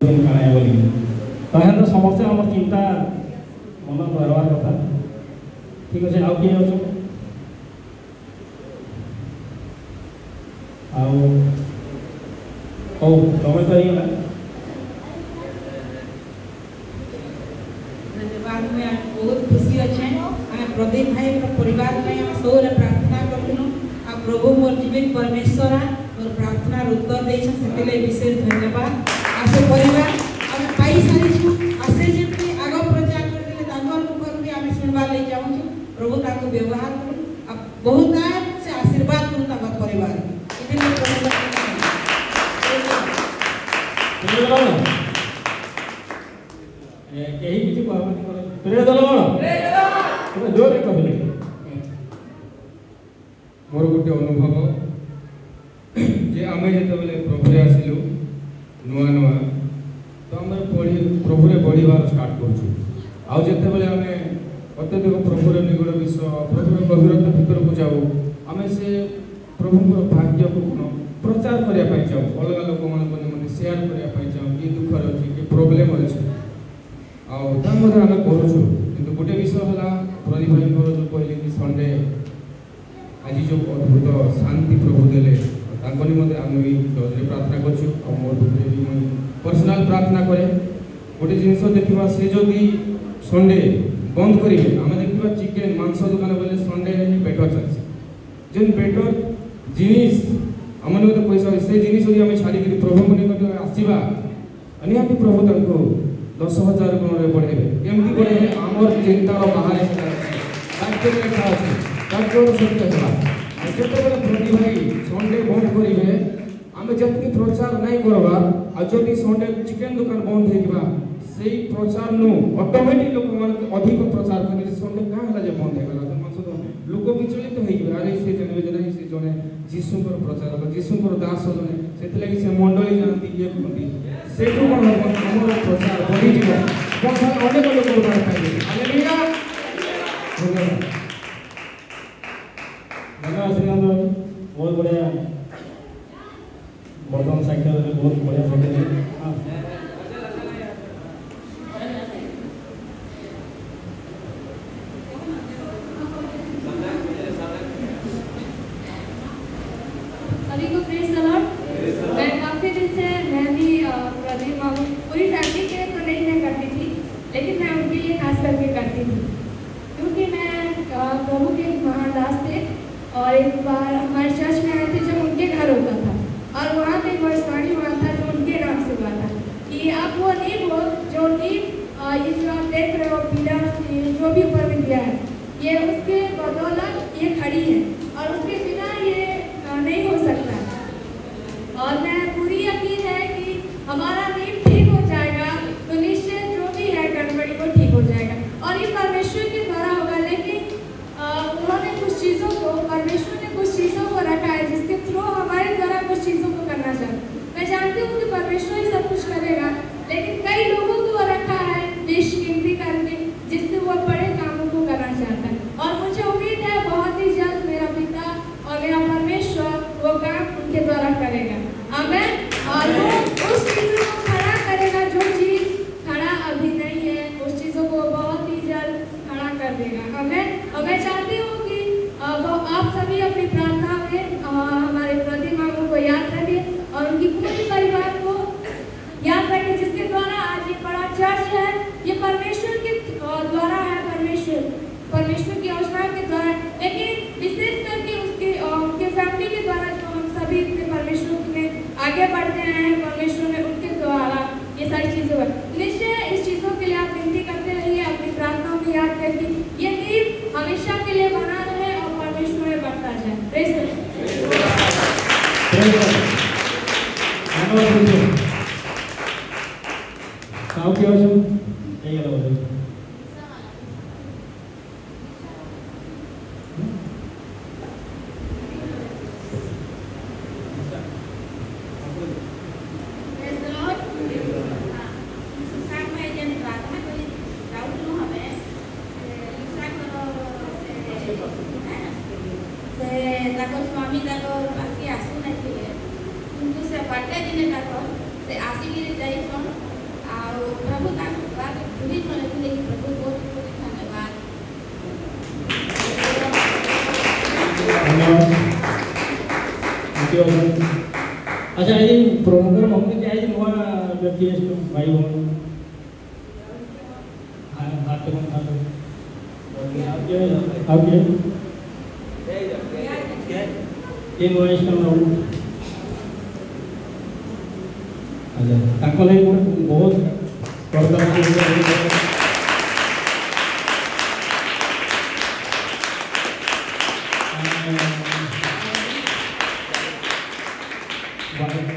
କାଣା ବୋଲି ତାହେଲେ ତ ସମସ୍ତେ ଆମର ଚିନ୍ତା ମନ ରହିବାର କଥା। ଠିକ୍ ଅଛି, ଆଉ କିଏ ଅଛୁ? ଆଉ ହଉ ତମେ ତ ହେଇଗଲା। धन्यवाद। मैं बहुत खुशी अच्छे प्रदीप भाई परिवार में हम सब प्रार्थना करूँ आ प्रभु मोर जीवन परमेश्वर मोर प्रार्थना उत्तर दे विशेष धन्यवाद। आसे परिवार आम पाई सारी आसे जमी आग प्रचार करते मुखर भी आम शुणवार लगे चाहूँ। प्रभु ताको व्यवहार करूँ बहुत से आशीर्वाद करूँ परिवार यही किसी प्रिय दल जोर कहले मोर गोटे अनुभव जे आम जो प्रभु आसिलु नुआ नुआ तो आम प्रभु बढ़िबार स्टार्ट करते आम अत्यधिक प्रभुर निगुड़ विषय प्रभुर गभीरता भीतर को जाऊ आम से प्रभु भाग्य को प्रचार करने चाहूँ अलग लोक मैंने सेयार करने चाहूँ कि दुखर अच्छी कि प्रोब्लेम अच्छे आम करूँ कि गोटे विषय है प्रदीप भाई जो कहले कि संडे आज जो अद्भुत शांति प्रभु देले निमंते आम भी चर्च प्रार्थना कर मोर भी पर्सनाल प्रार्थना करे गोटे जिनस देखा से जदि संडे बंद करेंगे आम देखा चिकेन मांस दुकान बोले संडे बेटर चलती जेन बेटर जिनिस आम पैसा से जिनिस आम छाड़ी प्रभु को निकट आसवा निहाती प्रभु तक 10,000 गुण बढ़ेबे केमती बढ़ेबे आमर चिंतार बाहर लेखा अच्छे सत्य है जिते प्रदीप भाई संडे बंद करेंगे आम जी प्रचार नहीं करवा आदि संडे चिकेन दुकान बंद होगा से प्रचार नु ऑटोमेटिक लोक मान अधिक प्रचार कर संडे क्या है बंद होगा लोक विचलित हो अरे से जानवे जे से जने जीशुकर प्रचारक जीशुकर दास जने से से मंडली जानती ये कहती से कौन हम प्रचार बढ़ी जीव अनेक लोक पाइबे हालेलुया धन्यवाद धन्यवाद श्रीकांत बहुत बढ़िया बर्तमान साइकिल बहुत बढ़िया साइकिल सभी को प्रेज द लॉर्ड। मैं काफ़ी दिन से मैं भी प्रदीप मामू पूरी फैमिली के तो नहीं मैं करती थी लेकिन मैं उनके लिए खास करके करती थी क्योंकि मैं प्रभु के महान दास थे और एक बार हमारे चर्च में आए थे जब उनके घर होता था और वहाँ पे एक वर्षगांठी हुआ था जो उनके नाम से हुआ था कि आप वो नींव हो जो नींव ये जो आप देख रहे हो पीला जो भी ऊपर में दिया है ये उसके बदौलत ये खड़ी है और उसके बिना ये नहीं हो सकता और मैं पूरी यकीन है कि हमारा नींव ठीक हो जाएगा तो निश्चय जो भी है गड़बड़ी वो ठीक हो जाएगा और ये परमेश्वर के द्वारा होगा। लेकिन उन्होंने कुछ चीज़ों को परमेश्वर ने कुछ चीज़ों को रखा है जिसके थ्रू हमारे द्वारा कुछ चीज़ों को करना चाहते। मैं जानती हूँ कि परमेश्वर ही सब कुछ करेगा लेकिन कई लोगों को रखा है बेशकीमती करके जिससे वो बड़े कामों को करना चाहता है और मुझे उम्मीद है बहुत ही जल्द मेरा पिता और मेरा परमेश्वर वो काम उनके द्वारा करेगा। आमीन। और वो उस चीज़ों को खड़ा करेगा जो चीज़ खड़ा अभी नहीं है उस चीज़ों को बहुत ही जल्द खड़ा कर देगा। आमीन। और मैं चाहती हूँ कि आप सभी अपनी प्रार्थना में हमारे प्रदीप मामू को याद रखें और उनकी पूरी परिवार को याद रखें जिसके द्वारा आज ये बड़ा चर्च है ये परमेश्वर के द्वारा है परमेश्वर की योजना के द्वारा लेकिन विशेष करके उनके फैमिली के द्वारा जो हम सभी परमेश्वर में आगे बढ़ते हैं परमेश्वर ने उनके द्वारा ये सारी चीज़ें हुई। निश्चय इस चीज़ों के लिए आप विनती करते रहिए अपनी प्रार्थनाओं में याद करके ये नींव हमेशा के लिए बना रहे और परमेश्वर में बढ़ता जाए। प्रेज़ स्वामी आसू नहीं थे किंतु से बर्थडे दिन से आसिक जाइछन व्यक्ति अच्छा ये प्रमुख भक्ति क्या है नुआ व्यक्ति है भाई बहन हाथ में आप ये नुआ इसका नाम अच्छा ताको ले बहुत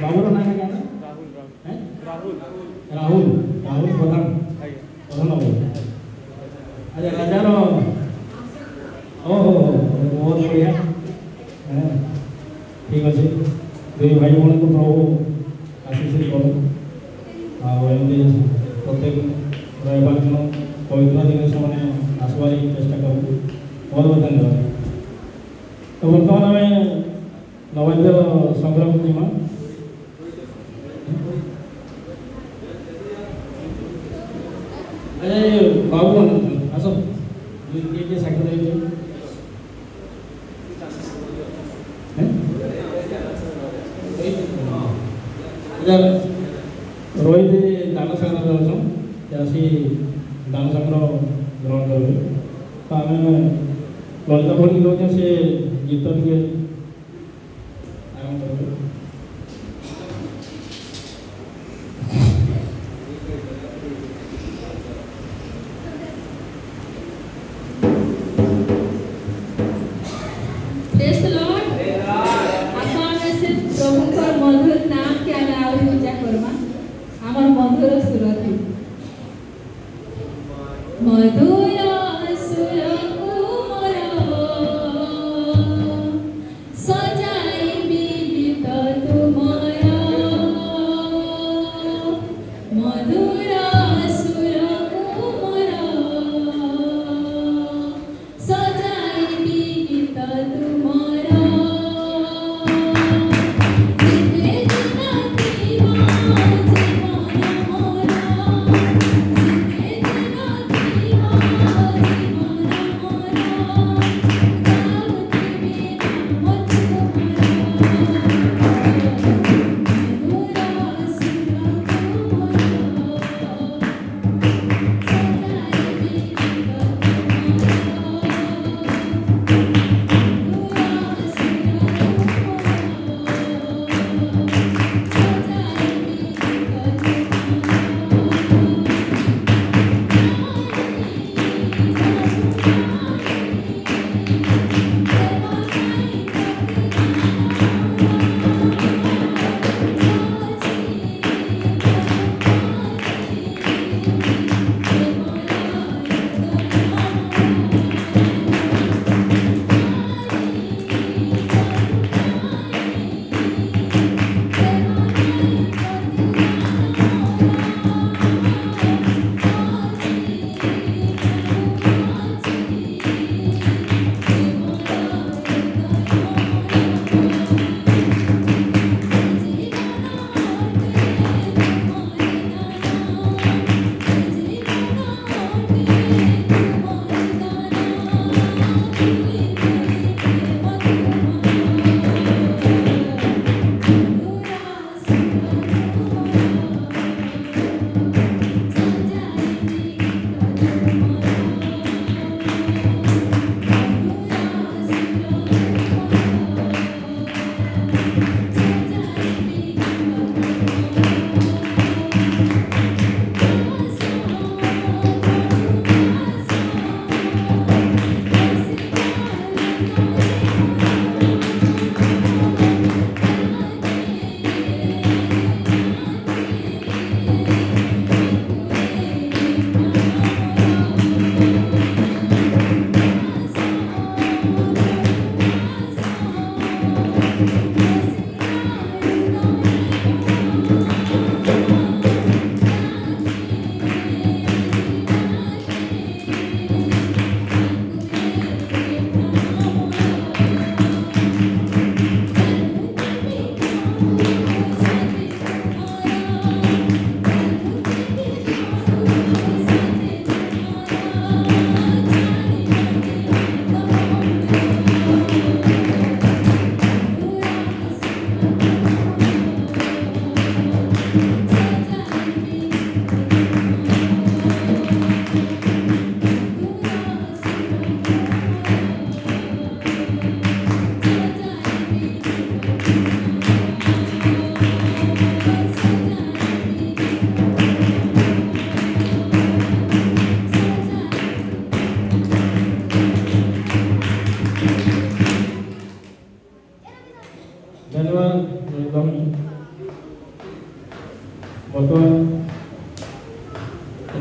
बाबूर नाम क्या था राहुल राहुल प्रधान प्रधान बाबू अच्छा राजार ओहो बहुत बढ़िया ठीक अच्छे दुई भाई भौणी को प्रभु आशीष करूँ आमती प्रत्येक रविवार दिन पवित्र दिन से आसबार चेष्टा करूँ बहुत बहुत धन्यवाद तो बर्तमान आम नैवेद्य संग्रह जीमा अच्छा ये बाबू आस ये साक्षी रोहित दान संग्रह अच्छी दान संग्रह ग्रहण करेंगे तो आम ललिता भौणी कहे से गीत टे आरम्भ करेंगे मधुर नाम के आगे आउरी पूजा करमा हमर मधुर सुरती मधुर सुर कुमर सजाई विदित तुमरा मधुर सुर कुमर सजाई विदित तुमरा जीवन मोरा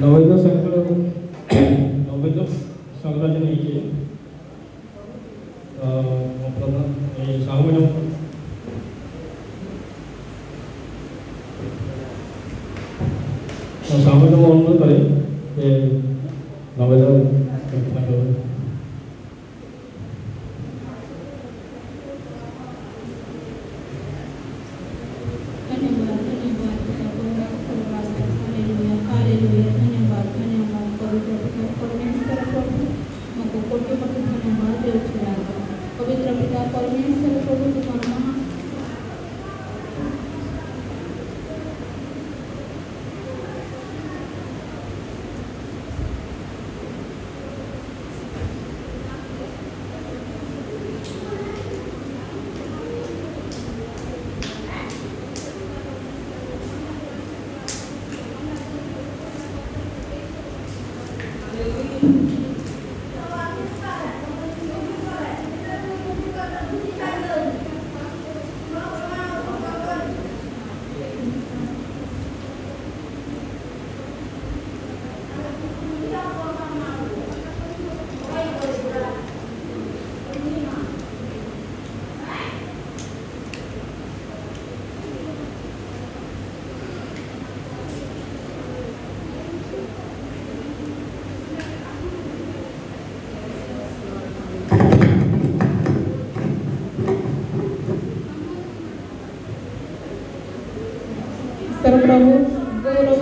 नवोदय संग्रह नहीं प्रधान साहू मैडम साहू मैडम अनुरोध करे नवोदय पवित्र पिता परमेश्वर प्रभु तुम्हारा प्रभु गौरव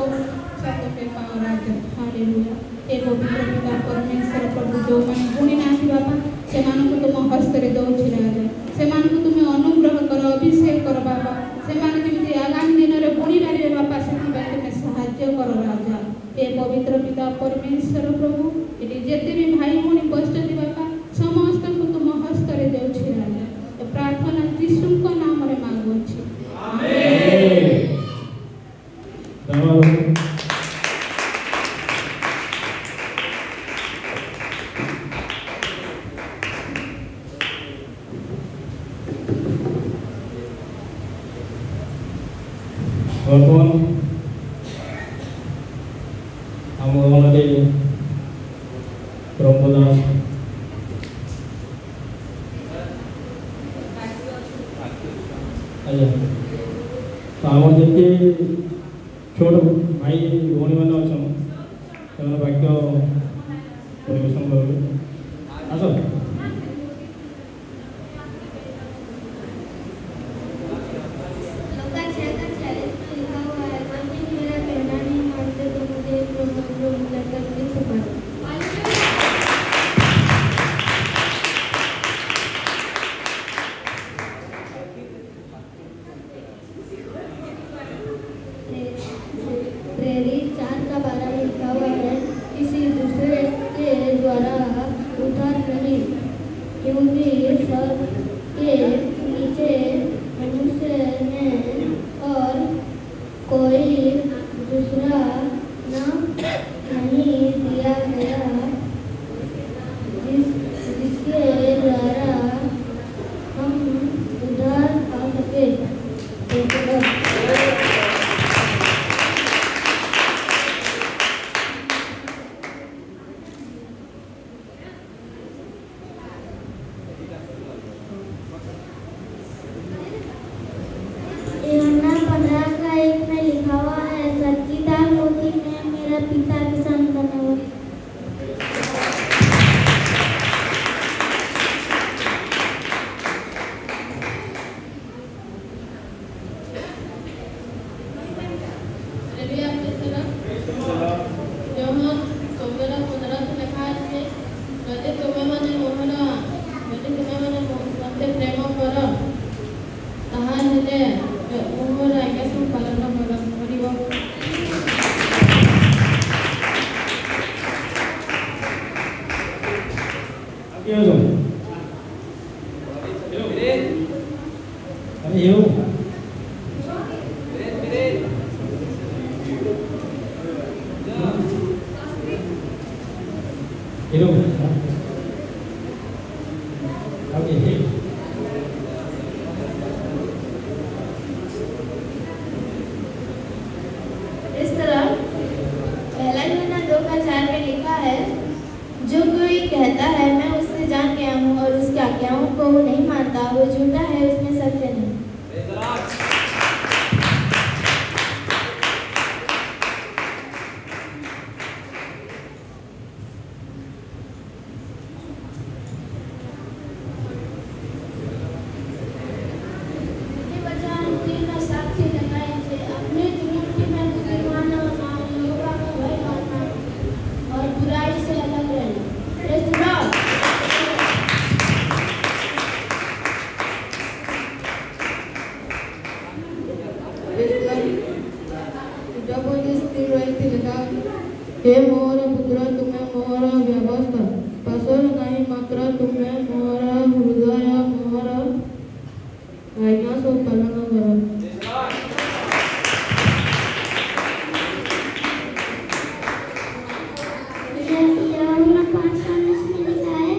सबके पावराज हालेलुया हे पवित्र पिता परमेश्वर प्रभु जो माने गुणी नाथि बापा से मानक तुम हस्त रे दउछि राजा से मानक तुम अनुग्रह कर अभिषेक कर बापा से माने केमति आगामी दिन रे गुणी बारे बापा से तुम सहाय्य कर राजा हे पवित्र पिता परमेश्वर प्रभु एटी जेते भी भाई भौणी बसति बापा समस्त को तुम हस्त रे दउछि राजा प्रार्थना यीशु को नाम रे मांगुछि आमेन। वर्तमान हम हमारे ब्रह्मदास अच्छा तो आम जी छोट भाई भौणी मैंने अच्छा वाक्य परिवेशन करेंगे आस इस तरह पहला 4 में लिखा है, जो कोई कहता है मैं उससे जान गया हूँ और उसकी आज्ञाओं को नहीं मानता, वो झूठा है, उसमें सत्य नहीं। हे मोर पुत्र तुम्हें मोर व्यवस्था पसंद नहीं, मात्र तुम्हें मोर हृदय मोर आज्ञा सब पालन करो। यूहन्ना 5:19 में लिखा है,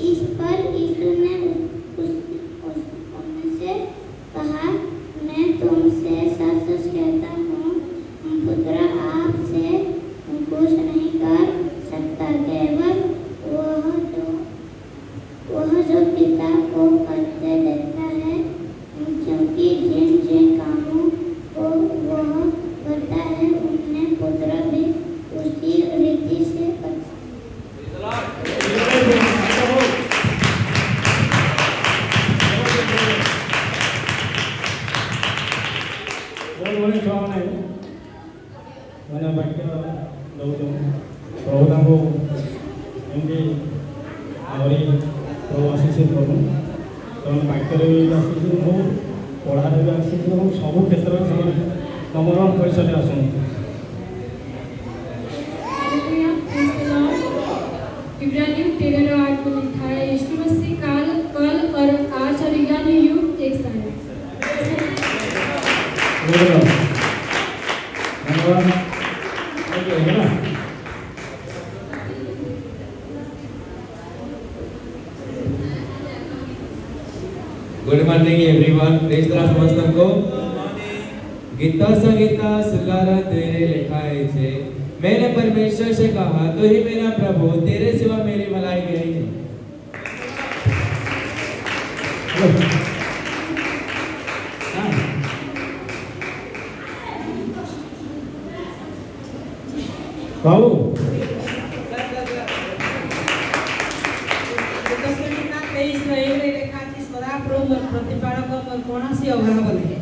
इस पर यीशु ने उनसे कहा, मैं तुमसे सच सच कहता हूँ, पुत्र आपसे कुछ नहीं कर सकता, केवल वह जो पिता को करते देखता है, क्योंकि जिन जिन कामों को वह करता है उन्हें पुत्र भी उसी रीति से करता प्रभु एमती आहरी प्रभु आशीष प्रभु वाक्य आशीष हो पढ़ार भी आशीष हो सब क्षेत्र में नंबर 1 परिचय आसन। इब्रानियों 13:8 में लिखा है, यीशु मसीह काल कल और आज और यानी युग एक सा है। Good morning everyone, praise the lord समस्तको। गीता संगीता 16 तेरे लिखाए छे, मैंने परमेश्वर से कहा, तो ही मेरा प्रभु, तेरे सिवा मेरी भलाई गई नहीं। बाबू प्रतिपालक मोर कौनसी अभाव नहीं।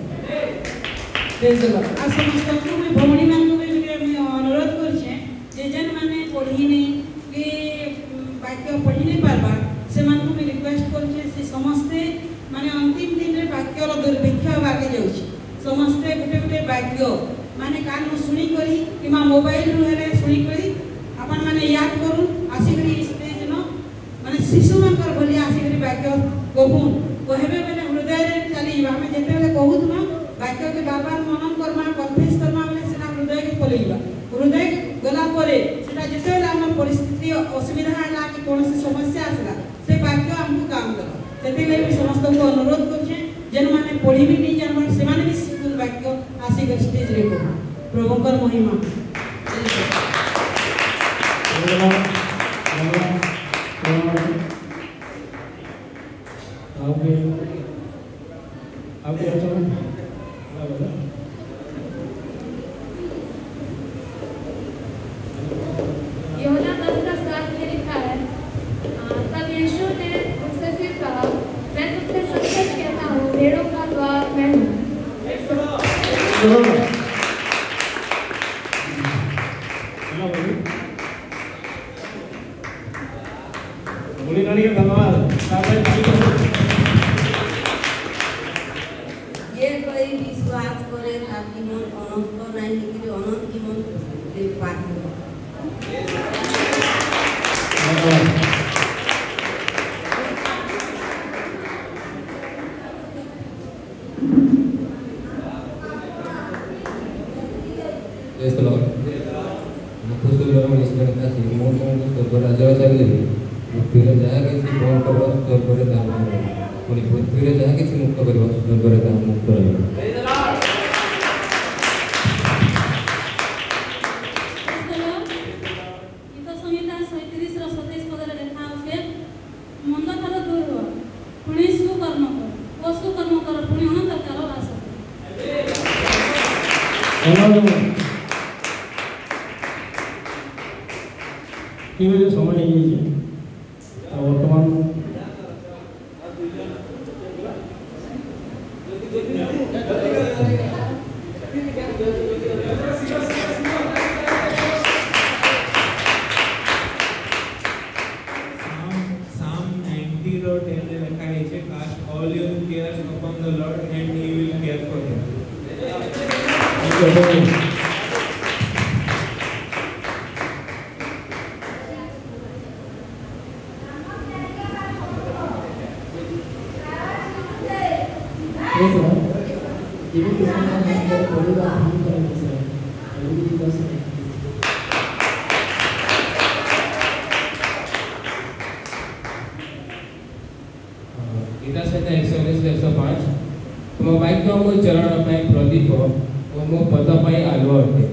आ समस्त भौणी मान अनुरोध कर जेन मैंने पढ़ी नहीं कि वाक्य पढ़ी नहीं पार्बा से रिक्वेस्ट कर समस्ते माने अंतिम दिन रे वाक्यर दुर्भिक्ष आगे जाऊँ समस्ते गोटे गोटे वाक्य माने कान शुणी करी कि मोबाइल रू शुणी करी अपन माने याद करू आसिक स्टेज न माने शिशु मानकर भली आसिक वाक्य कहून कहबे बेले हृदय रे चली आमे जेते बेले कहूतमा वाक्य के बार मनन करमा कन्फेस करमा बेले सेना हृदय के पलैबा हृदय गला परे सेटा जेते बेले हम परिस्थिति असुविधा आला कि कोनोसी समस्या आसला से वाक्य हमको काम करो सेते ले भी समस्त को अनुरोध करछे जेन माने पढ़ी भी नहीं जानवर से माने भी स्कूल वाक्य आसी के स्टेज रे को प्रभुकर महिमा यूहन्ना 10:7 में लिखा है, तब यीशु ने उनसे फिर कहा, मैं तुमसे सच सच कहता हूँ, भेड़ों का द्वार मैं हूँ। ये कोई विश्वास करे ताकि मन अनंत नहीं कि अनंत जीवन से पाए। Praise the Lord. मुखुसुलर मनीषगणता से मोर को स्वर्ग राज्य चाले पृथ्वीरे जहाँ किसी कौन करवा स्वर्ग रे दान करो पुनी पृथ्वीरे जहाँ किसी मुक्त करवा स्वर्ग रे दान मुक्त रहे। ठीक है समय नहीं बर्तमान Psalm 90 रो 10 रे लिखा है जे cast all your cares upon the Lord and he will care for you. Gita संहिता 119-105 तुम वाक्य मो चरण पाई प्रदीप और मो पद पाई आलो अटे।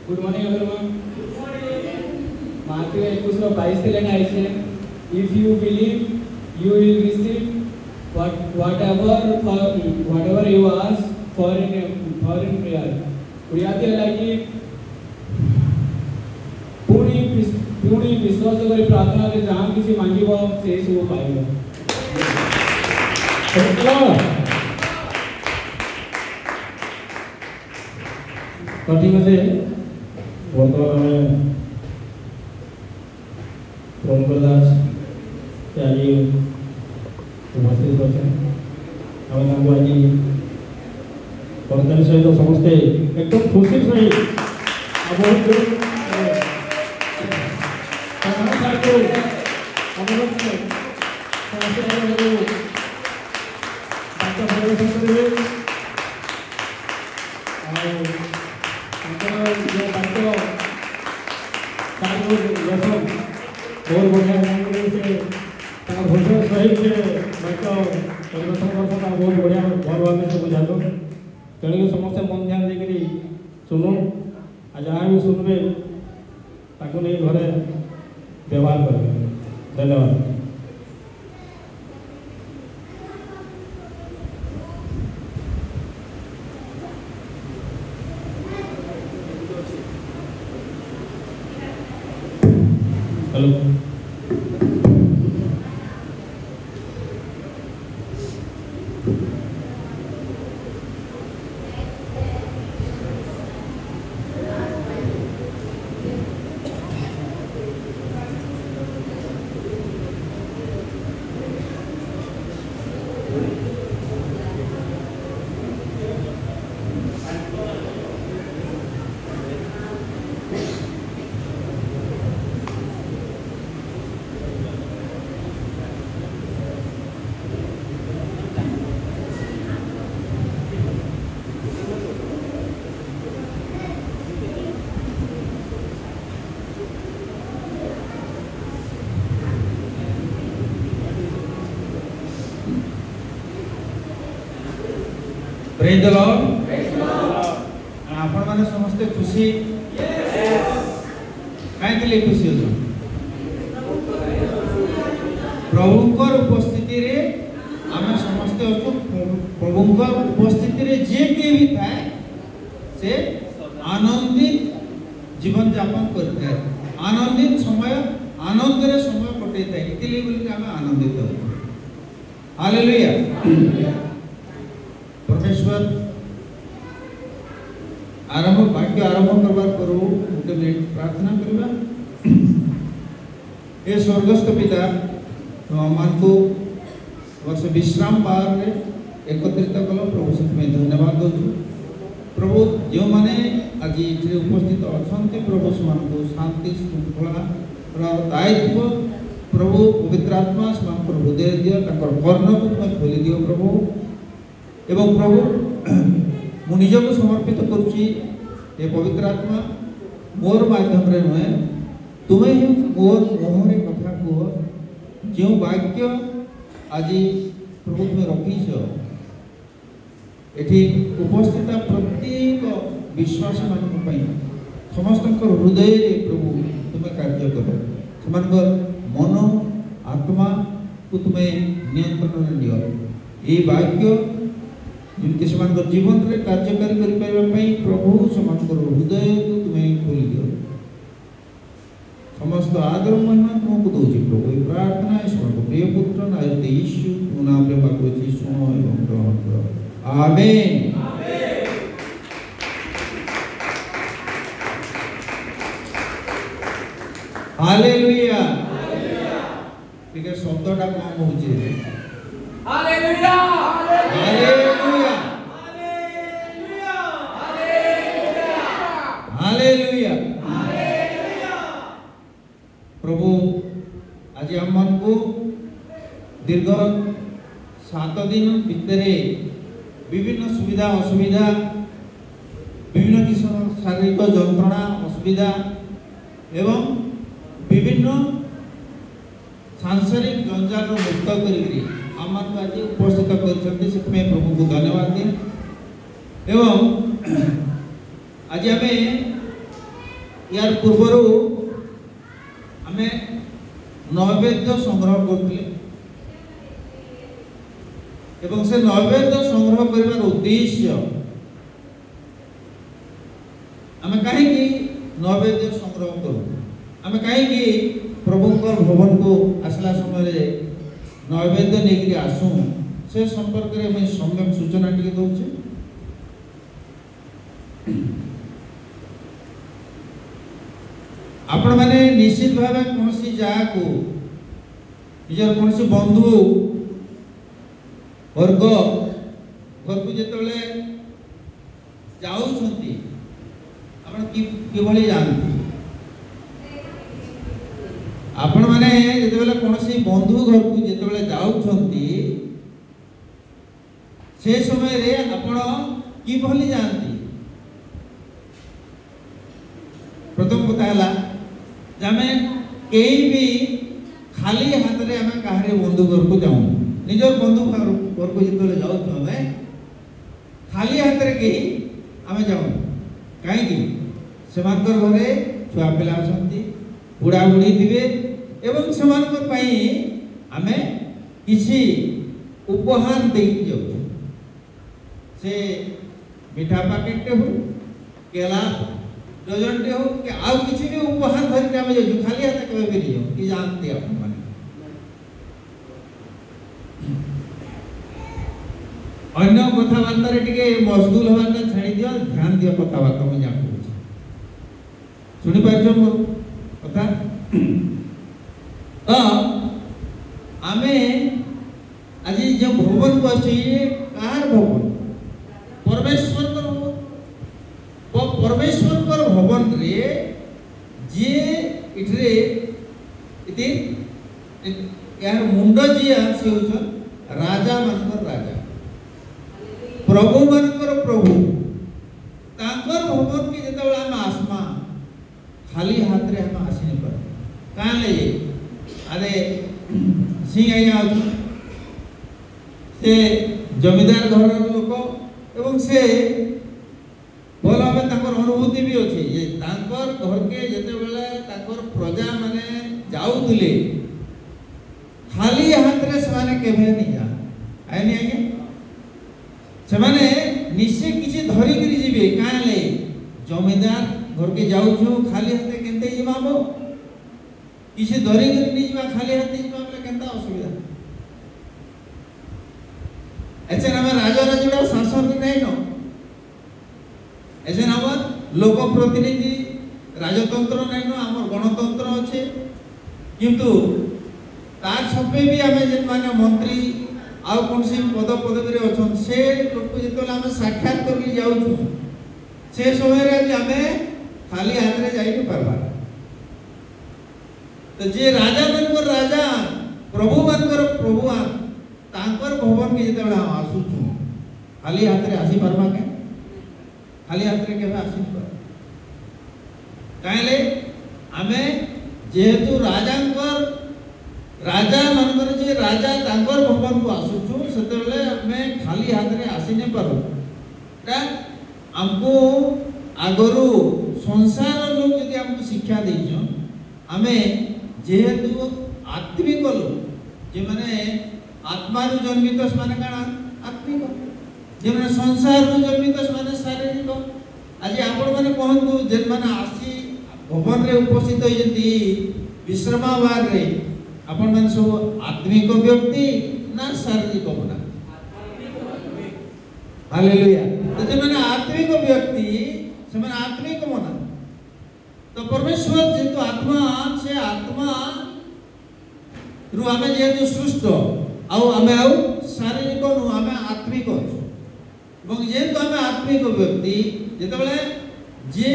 Good morning everyone. माथ्यू 21:22 से लेना है if you believe you will receive whatever you ask for in prayer। Odia दिया लागी पूरी विश्वास करी प्रार्थना रे जहां किसी मांगिबो से सब पाइबो। कठिन से वर्तमान में प्रमोद दास आज उपस्थित अच्छे आम आज कर्तव्य सहित समस्ते एकदम खुशी सहित बहुत बढ़िया सहित बहुत बढ़िया भल भाव से बुझालु तेणु समस्ते मन ध्यान देकर शुणु आ जहाँ भी शुणवे ताकू नहीं घरे व्यवहार करेंगे। धन्यवाद। Hello praise the Lord. आपण माने समस्त खुशी काहे के खुशी हो प्रभुकर उपस्थिति रे आमे समस्त अछु प्रभुकर उपस्थिति रे जे के भी थाए से आनंदित जीवन यापन करते हैं आनंदित समय आनंद रे समय कटे थाए इतले बोली आमे आनंदित हो। हालेलुया। परमेश्वर आरंभ वाक्य आरंभ करबार करू गोटे मिनिट प्रार्थना करबा। ए स्वर्गस्थ पिता मानकु वर्ष विश्राम बार रे एकत्रित कलो प्रभु से में धन्यवाद दो प्रभु जो माने आज इथे उपस्थित अछंती प्रभु मानकु शांति श्रृंखला दायित्व प्रभु पवित्र आत्मा मान हृदय दियो ताकर कर्ण को खोली दियो प्रभु एवं प्रभु मु निजको समर्पित करुची ए पवित्र आत्मा मोर माध्यम रे नुहे तुम्हें ही मोर मोहरे कथा कह जो वाक्य आज प्रभु तुम्हें रखीच एठी उपस्थित प्रत्येक विश्वासी मानक समस्त हृदय प्रभु तुम्हें कार्य कर मन आत्मा को तुम्हें नियंत्रण में नियो ये वाक्य जिनके समान जीवन रे कार्यकारी करि पाइबा पई प्रभु समान हृदय को तुम्हें खोली दियो समस्त आदर महिमा तुमको दौची प्रभु ये प्रार्थना ईश्वर प्रिय पुत्र नायक यीशु तुम नाम रे मांगो छी सुनो एवं ग्रहण करो आमेन हालेलुया ठीक है शब्दटा कम होची हालेलुया हालेलुया हालेलुया हालेलुया प्रभु आज हम मन को दीर्घ 7 दिन भितरे विभिन्न सुविधा असुविधा विभिन्न किस्म शारीरिक जंत्रणा असुविधा एवं विभिन्न सांसारिक जंजाल मुक्त करी आम आज उपस्थित कर प्रभु को धन्यवाद दिए एवं आज आम यार पूर्वर आम नैवेद्य संग्रह करते से नैवेद्य संग्रह कर उद्देश्य आम कहीं नैवेद्य संग्रह करूँ आम कहीं प्रभु भवन को आसला समय नैवेद्य नहीं आसू से संपर्क में सम्यक सूचना टी दूचे आपण मैंने निश्चित भाव कौन सी जगह को निजर कौन सी बंधु वर्ग घर को जिते जाऊँगी किभली जानती आपण माने जेतेबेले कोनसी बंधु घर को जेतेबेले जाउछंती से समय रे आपण की भली जानती प्रथम कथा हला जमे केई भी खाली हाथ रे हमें काहरे बंधु घर को जाऊ निजर बंधु घर को जेतेबेले जाउछ हमें खाली हाथ रे के हमें जाऊ काहे की सेमानकर घरे छुआ पिला आछंती बुढ़ा बुढ़ी थिबे एवं सेमानकर पई हमें किसी उपहार दे जाऊ से मीठा पैकेट हो केला डजन टे हो कि आउ किसी भी उपहार धर के हमें जाऊ खाली हाथ केबे भी नहीं हो कि जानते अपन माने अन्य कथाबार्ता रे टिके मशगुल होबाटा छाड़ी दियो ध्यान दियो कथाबार्ता में जा सुनी पाइछो मोर कथा तो आमे आज जो भवन को आछी कार भवन परमेश्वर कर परमेश्वर कर भवन रे जे इठरे इति यार मुंड जी आसी होछ राजा मनकर राजा प्रभु मनकर प्रभु तांकर भवन के जेतबेला हम आसमा खाली हाथ रे हम आसी नहीं पर कान ले अरे सिंह आया से जमीदार घर लोक एवं से भल भाव अनुभूति भी अच्छे ये घर के जिते ताकर प्रजा माने जाऊले खाली हाथ रे से केभे नहीं जा आईनी आज्ञा से माने निश्चय किसी धरिक जीवे काहे जमीदार घर के जाऊँ खाली हाथ केनते जीवाबो किसी धरिक नहीं जीवा खाली हाथ जीवा बोले केनता असुविधा ऐसे नाम राजा राजुड़ा शासन नहीं न ऐसे नाम लोक प्रतिनिधि राजतंत्र नहीं न आम गणतंत्र अच्छे किंतु तार सपे भी आम जे माने मंत्री आउ कौन सी पद पदवी रे अछन से लोक जेतले आम साक्षात करके जाउछु से समय रे आम खाली हाथ रे जाई परबा तो जे राजा मनकर राजा प्रभु मनकर प्रभु तांकर भवन के जेतले हम आसुछु खाली हाथ रे आसी परबा के खाली हाथ रे केबे आसी पर काहेले आमे जेहेतु राजांकर राजा मनकर जे राजा तांकर भवन को आसुछु सेतेले हमें खाली हाथ रे आसी नै पारो ता हमको आगरु संसार लोग यदि हमको शिक्षा देइछन हमें जेहेतु आत्मिक लोग जे माने आत्मारू जन्मित से काना आत्मिक जे माने संसार जन्मित से शारीरिक। आज आपण माने कहंतु जे माने आसी भवन रे उपस्थित होइजंती विश्रामवार रे आपण माने सब आत्मिक व्यक्ति ना शारीरिक बना। हालेलुया। तो जे माने आत्मिक व्यक्ति से माने आत्मिक बना। तो परमेश्वर जेतु आत्मा से आत्मा रु आमे जेतु सृष्ट आउ आमे आउ शारीरिक नु आमे आत्मिक এবং যেহেতু আমি আত্মিক ব্যক্তি যেতবেলে যে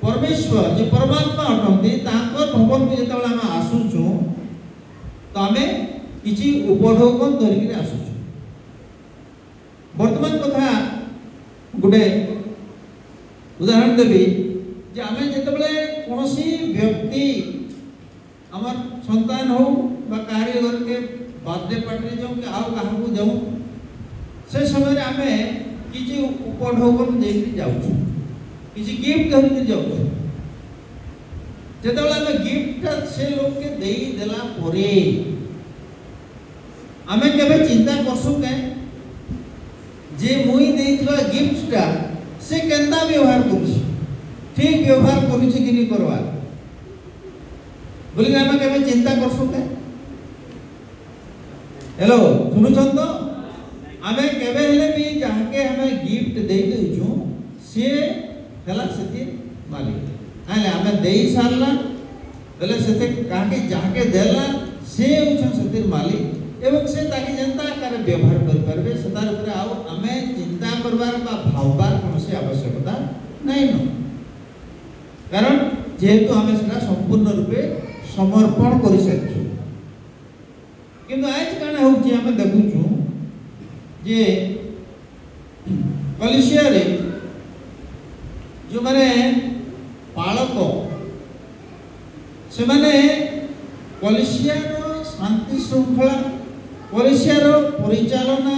परमेश्वर जे परमात्मा अटंती तांकर भवन को जेतबेले आमे आसुछु तो आमे किछि उपढोकन धरिकि आसुछु। वर्तमान कथा गुटे उदाहरण देबी जे आमे जेतबेले कोनोसी व्यक्ति हमर संतान हो बा कार्य करके बर्थडे पार्टी जाऊ कि आउ काहा को जाऊ से समय आमे किछि उपढोकन देकि जाउछु किसी गिफ्ट धरिक जाऊ जेतबेले आमे गिफ्ट से लोग के देई देला परे आमे केबे चिंता करसु के जे मुई देइतला गिफ्टटा से केंता व्यवहार करूछि ठीक व्यवहार करूछि कि नहीं करवा बोली आमे केबे चिंता करसु के। हेलो सुनुछन तो आमे केबे हेले भी जाके हमें गिफ्ट देई देउछु से हला सेति मालिक आले आमे देई सारला बेले सेते काके जाके देला से उछन सेति मालिक एवं से ताकि जनता करे व्यवहार कर परबे सतार ऊपर आउ आमे चिंता करबार बा भावबार कोनोसी आवश्यकता नहीं न कारण जेहेतु आमे सेटा संपूर्ण रूपे समर्पण करि सकछु। किंतु आज काना होछि आमे देखुछु जे कलिसिया रे जो माने पालक से माने कलिसिया रो शांति श्रृंखला कलिसिया रो परिचालना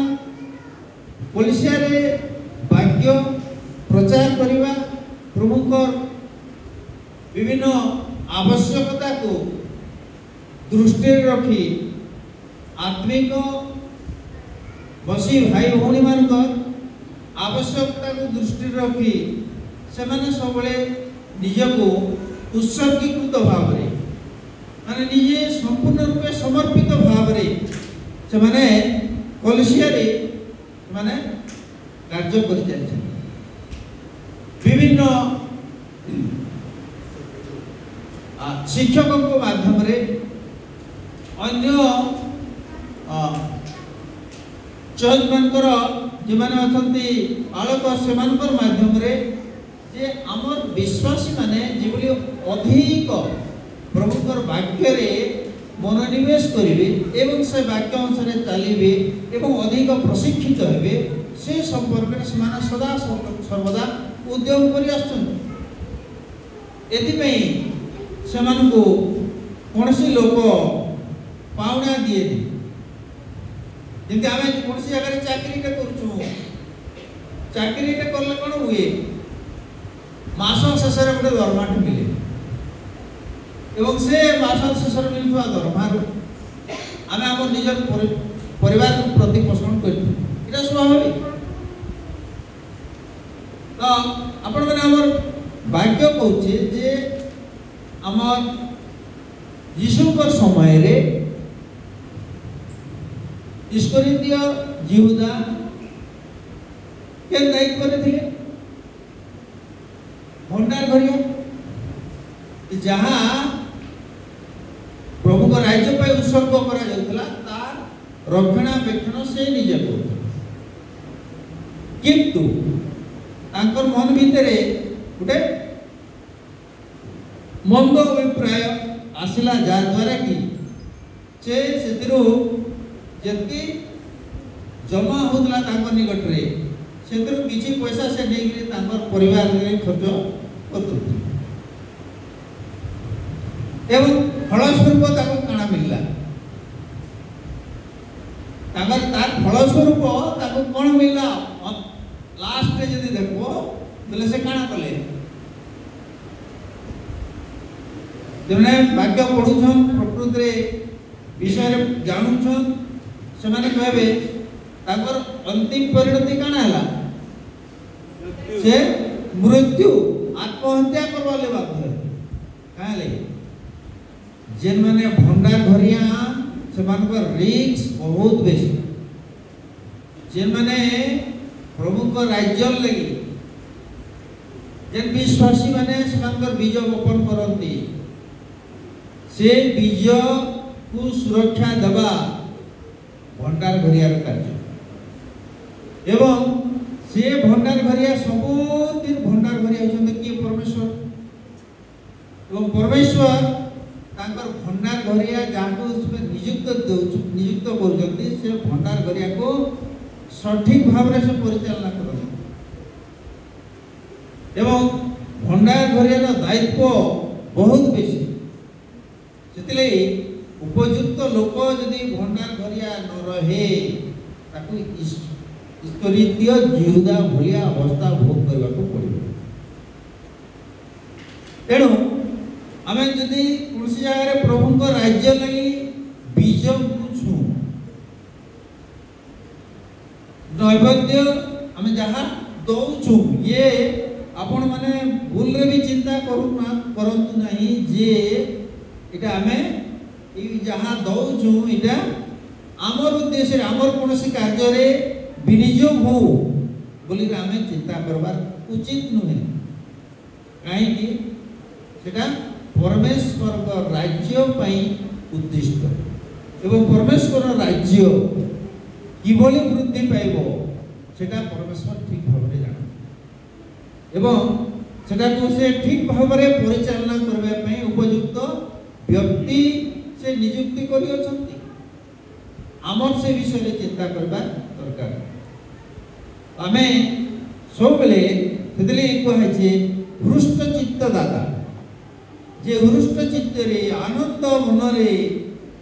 कलिसिया रे वाक्य प्रचार करिबा प्रमुख विभिन्न आवश्यकता को दृष्टि रखी आत्मिक बसी भाई भौणी मानकर आवश्यकता को दृष्टि रखी से माने सबले निजको उत्सर्गीकृत भाव रे माने निजे संपूर्ण रूपे समर्पित भाव रे से माने कलिसिया रे माने कार्य करि जाय विभिन्न शिक्षकों को माध्यम रे अन्य चर्च मानकर जे माने अछंती आलोक सेमानकर माध्यम रे जे हमर विश्वासी माने जेबली अधिक प्रभुकर वाक्य रे मनोनिवेश करिवे एवं से वाक्य अनुसार चलिवे एवं अधिक प्रशिक्षित हेबे से संपर्क से माने सदा सर्वदा उद्योग करि आछन। एति में सेमान को कोनसी लोक पावना दिए जेंति आमे कोनसी जगह रे चाकरीटा करछु चाकरीटा करले कोन हुए मास शेष रे गोटे दरमाट मिले एवं से मास शेष रे मिलुवा दरमा आमे हम निजर परिवार को प्रतिपोषण करछु एटा स्वाभाविक। तो आपण माने हमर भाग्य कहूचे जे हमर यीशुकर समय रे इस्करियोती यहूदा के दायित्व करे थे भंडार घरिया जहाँ प्रभु को राज्य पे उत्सर्ग करा जाउतला तार रक्षणाबेक्षण से निजे करथि किंतु तांकर मन भितरे गुटे मंद अभिप्राय आसिला जा द्वारा कि से सेतिरु जति जमा होतला तांकर निकट रे सेतिरु किछि पैसा से नेगि तांकर परिवार रे खर्च करथि एवं फलस्वरूप ताको काना मिलला ताकर तार फलस्वरूप ताको कोन मिलला लास्ट रे जदी देखो बोले से काना कले जने भाग्य पढुछन प्रकृति रे विषय रे जानुछन से माने कहबे ताकर अंतिम परिणति काना हला से मृत्यु आत्महत्या करवा ले बाध्य काले जेन माने भंडार घरिया से मानकर रिस्क बहुत बेसी जेन माने प्रभु को राज्य लगी जेन विश्वासी माने से मानकर बीज रोपण करती से बीज को सुरक्षा देवा भंडार घरिया कार्य एवं से भंडार घरिया सबुदिन भंडार घरिया होचंते कि परमेश्वर एवं परमेश्वर तांकर भंडार घरिया जाको उसमें नियुक्त करजंती से भंडार घरिया को सठिक भाव से परिचालना करते एवं भंडार घरिया दायित्व बहुत बेसी से उपयुक्त लोक यदि भंडार घरिया न रहे ताकू ईश्वरीय जीवदा भलिया अवस्था भोग करने को पड़े तेणु आम जदि कौन जगह प्रभु को राज्य लगी बीज बुझू नैवेद्य आम जहाँ दौचु ये आपण माने भूल रे भी चिंता करंतु नहीं जे इटा आमे जहाँ दौचु इटा आमर उद्देश्य आमर कौन कार्य रे विनियोग हो बोली आमे चिंता करबार उचित नुहे कहीं सेटा परमेश्वर राज्य पई उद्दिष्ट एवं परमेश्वर राज्य किभली वृद्धि पाइबो सेटा परमेश्वर ठीक भाव में जान एवं सेटा को से ठीक भाव में परिचालना करबा पई उपयुक्त व्यक्ति से नियुक्ति करि अछंती आमर से विषय चिंता करबा दरकार आमे सब बेले सेदले कहै छै हृष्ट चित्त दाता जे हृष्ट चित्त रे आनंद मन रे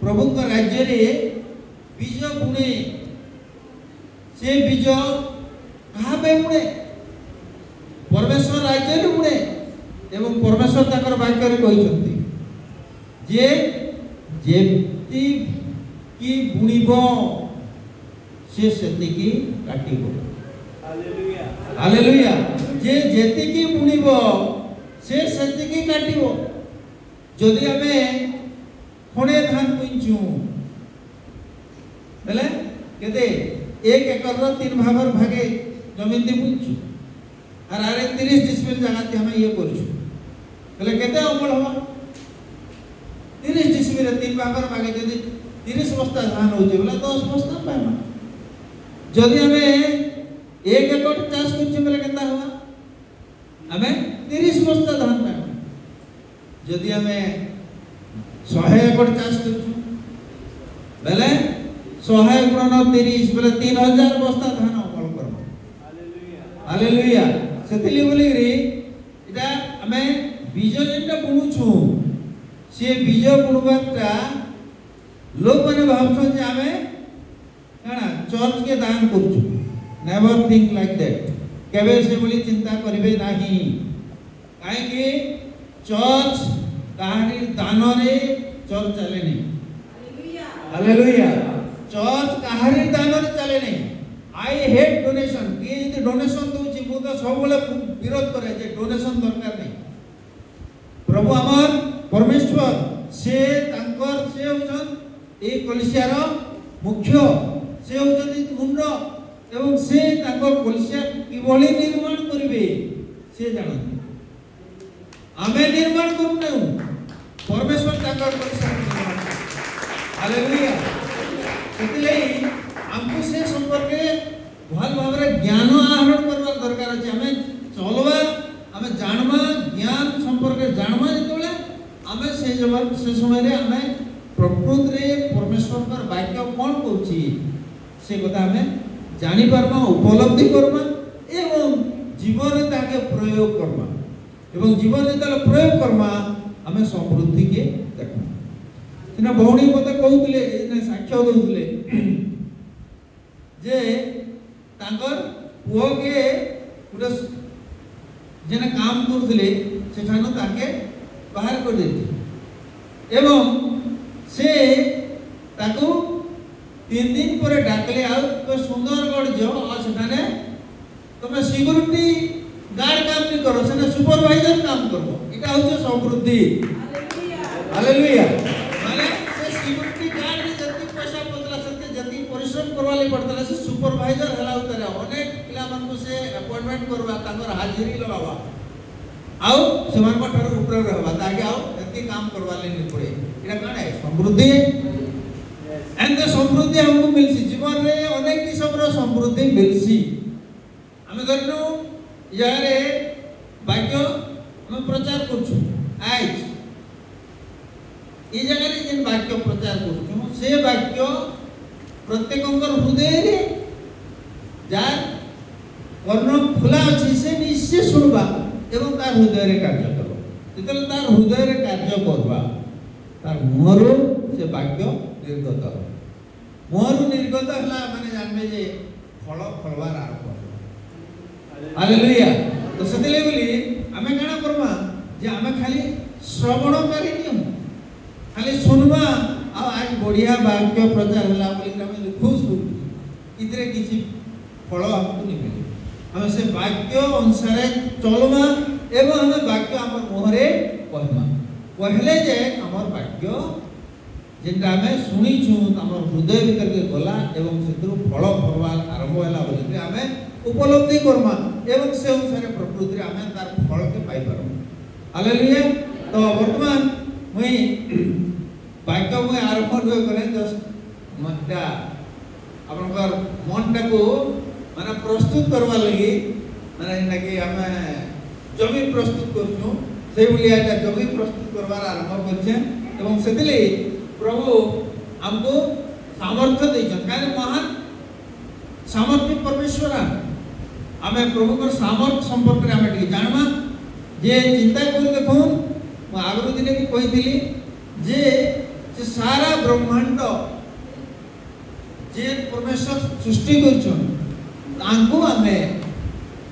प्रभु का राज्य रे बीज बुणे से बीज कहा पे बुणे परमेश्वर राज्य रे बुणे एवं परमेश्वर ताकर वाक्य रे कहिसंती जे जेति की बुणिबो से सेति की काटिबो हालेलुया हालेलुया जे जेति की बुणिबो से सेति की काटिबो जदि आमे खणे धान बुंचू बेले केते 1 एकर रो 3 भागर भागे जमीन दि बुंचू और आरे 30 डिसमिल जगह ते हम ये करछु बेले केते अमल हो 30 डिसमिल 3 भागर भागे जदि 30 बस्ता धान हो जे बेले 10 बस्ता पाइमा जदि हमें 1 एकड़ चाष करछु बेले केता होगा हमें 30 बस्ता धान पाइमा जदि हमें 100 एकड़ चाष करछु बेले 100 गुणन 30 बेले 3000 बस्ता धान अमल करबो हालेलुया हालेलुया सेतिली बोली रे इटा हमें बीज जेटा बुणुछु से बीज बुणबाटा लोक माने भाबछन जे हमें काना चर्च के दान करछु नेवर थिंक लाइक दैट केबे से बोली चिंता करिवे नाही काहे कि चर्च कहानी दान रे चर्च चले नहीं हालेलुया चर्च कहानी दान रे चले नहीं आई हेट डोनेशन के यदि डोनेशन दोची मु तो सब बोले विरोध करे जे डोनेशन दरकार नहीं प्रभु अमर परमेश्वर से तांकर से होचन ए कलिसिया रो मुख्य से होचन मुंड एवं से तांकर कलिसिया किभली निर्माण करिवे से जानत आमे निर्माण करू नै परमेश्वर ताकर कलिसिया हालेलुया सेतिले हमको से संपर्क भल भाबरे ज्ञान आहरण करबा दरकार अछि हमें चलबा हमें जानबा ज्ञान संपर्क जानबा जेतले हमें से समय रे हमें प्रकृत रे परमेश्वर कर वाक्य कोन कहछि से कथा हमें जानि परबा उपलब्धि करबा एवं जीवन रे ताके प्रयोग करबा एवं जीवन रे ताले प्रयोग करबा हमें समृद्धि के देखबा सिना भौणी मते कहउतले ने साक्ष्य दउतले जे तांकर पुओ के उडे जेना काम करथले सेठानो ताके बाहर कर देथि एवं से ताको 3 दिन पर डाकले आउ तो सुंदरगढ़ जो और सेठाने तुम सिक्योरिटी गार्ड काम नहीं करो सेना सुपरवाइजर काम करो इटा होचे समृद्धि हालेलुया माने से सिक्योरिटी गार्ड रे जति पैसा पतला सते जति परिश्रम करवाले पड़तला से सुपरवाइजर हला उतरे अनेक पिला मन को से अपॉइंटमेंट करवा ताकर हाजिरी लगावा आउ सेमान ठार ऊपर रहबा ताके आउ एति काम करवाले नहीं पड़े इटा काण है समृद्धि एंड द समृद्धि हमको मिलसी जीवन रे अनेक किस्म रो समृद्धि मिलसी हमें धरनु यारे वाक्य हम प्रचार करछु आज ई जगह रे जिन वाक्य प्रचार करछु से वाक्य प्रत्येकंकर हृदय रे जार कर्ण खुला अछि से निश्चय सुनबा एवं तार हृदय रे कार्य करबा जेतले तार हृदय रे कार्य करबा तार मुहरो से वाक्य निर्गत मुहरो निर्गत हला माने जानबे जे फल फलवार आरंभ हालेलुया तो सेतले बोली हमें काना करबा जे हमें खाली श्रवणकारी नहीं खाली सुनबा आ आज बढ़िया वाक्य प्रचार होला बोली हमें खुश हो इतरे किछि फल हमको नहीं मिले हमें से वाक्य अनुसार चलमा एवं हमें वाक्य हमर मोहरे कहमा कहले जे हमर वाक्य जेंटा हमें सुनी छु हमर हृदय भीतर के गला एवं सेतु फल फलवार आरंभ होला बोली हमें उपलब्धि करमा एवं से अनुसार प्रकृति हमें तार फल के पाई परम हालेलुया तो वर्तमान मुई वाक्य मुई आरंभ होय करे जस्ट मटा आपनकर मनटा को माने प्रस्तुत करवा लगी माने इनके हमें जमी प्रस्तुत करछु से बोलिया एटा जमी प्रस्तुत करवार आरंभ करछे एवं सेतले प्रभु हमको सामर्थ्य दैछन कारण महान सामर्थ्य परमेश्वर हमें प्रभु को सामर्थ्य संपर्क रे हमें टी जानबा जे चिंता कर देखो म आगरो दिने भी कहिथिली जे सारा ब्रह्मांड जे परमेश्वर सृष्टि करछन तांको हमें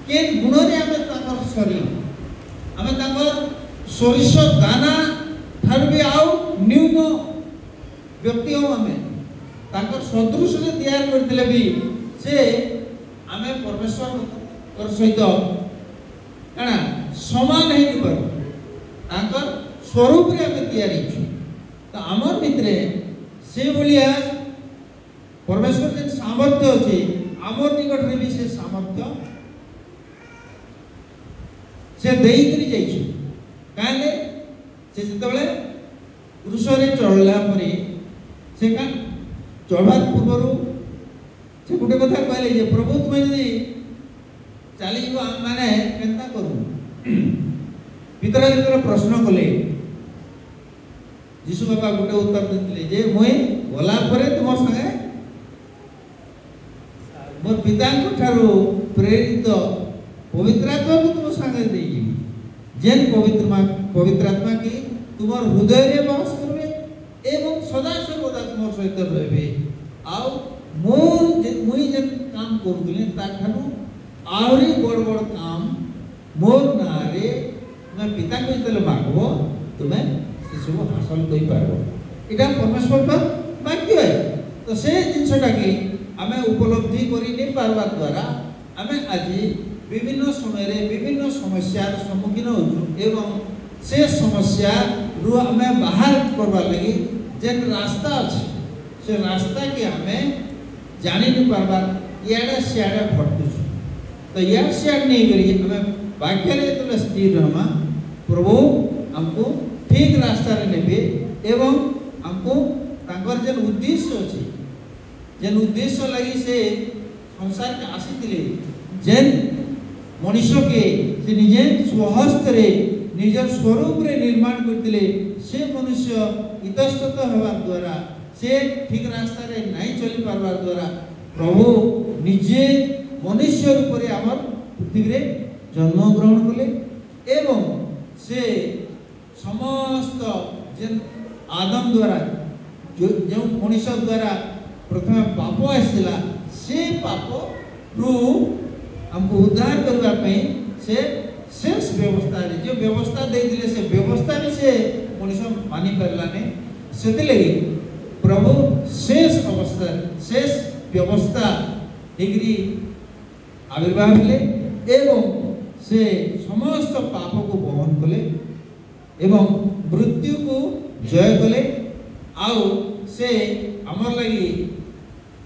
केन गुण रे हमें ताकर शरीर हमें ताकर सरिष दाना थार भी आउ न्यून व्यक्ति हो हमें ताकर सदृश रे तैयार करथिले भी से हमें परमेश्वर कर सहित काना समान है कि पर ताकर स्वरूप रे हमें तैयारी छु तो हमर भितरे से बोलिया परमेश्वर जे सामर्थ्य अछि हमर निकट रे भी से सामर्थ्य से देई करी जाई छु काले से जतबले पुरुष रे चलला परे से का चढ़ार पूर्व से गोटे कथा कहले जे प्रभु तुम यदि चली माने केनता करू पितर जतले प्रश्न कले यीशु बाबा गोटे उत्तर देथिले जे मोय गला परे तुम संगे मोर पिता को ठारो प्रेरित पवित्र आत्मा को तुम संगे देई जेन पवित्र आत्मा की तुमर हृदय रे वास करबे एवं सदा सर्वदा तुमर सहित रहबे आउ मोर मुई जे काम करूले ता ठानु आउरी बड़ काम मोर नारे मैं पिता को जतले मागबो तुमे से सब हासिल कई पारबो इटा परमेश्वर का वाक्य है तो से जिनसटा की हमें उपलब्धि करि नै पारबा द्वारा हमें आज विभिन्न समय रे विभिन्न समस्यार सम्मुखीन होछु एवं से समस्या रु हमें बाहर करबा लगी जेन रास्ता अछि से रास्ता के हमें जानि नै पारबा याडा सियाडा भटकु तो यार सियाड नहीं करी हमें वाक्य रे तो स्थिर रहमा प्रभु हमको ठीक रास्ता रे नेबे एवं हमको तांकर जेन उद्देश्य अछि जेन उद्देश्य लगी से संसार के आसीतिले जेन मनुष्य के से निजे स्वहस्त रे निजर स्वरूप रे निर्माण करतिले से मनुष्य इतस्तत होवा द्वारा से ठीक रास्ता रे नहीं चली पारबार द्वारा प्रभु निजे मनुष्य रूप रे हमर पृथ्वी रे जन्म ग्रहण कले एवं से समस्त जेन आदम द्वारा जो मनुष्य द्वारा प्रथम पाप आसिला से पाप रु हमको उद्धार करबा पे से शेष व्यवस्था रे जो व्यवस्था दे दिले से व्यवस्था भी से मनुष्य मानि परला ने सेते लगी प्रभु शेष अवस्था से व्यवस्था डिग्री आविर्भाव हेले एवं से समस्त पाप को बहन कले एवं मृत्यु को जय कले आउ से आमर लगी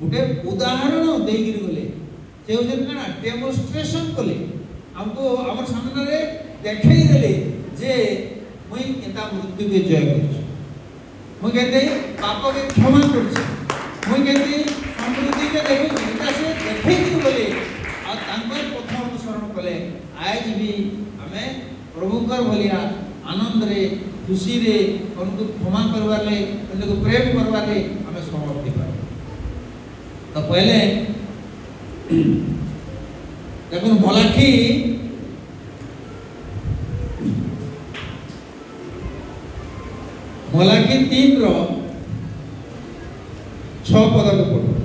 गोटे उदाहरण देगिरी गले से होजन ना डेमोन्स्ट्रेशन कले हमको आमर सामने रे देखाई देले जे मुई केता मृत्यु के जय करछि मुई केते पाप के क्षमा करछि मुई केते समृद्धि के देखु एटा से देखाई गले आ तांकर कथा अनुसरण कले आज भी हमें प्रभुकर भलिया आनंद रे खुशी रे उनको क्षमा करवा ले उनको प्रेम करवा ले हमें समर्पित कर तो पहले देखो मलाखी मलाखी 3 रो 6 पद को पढ़ो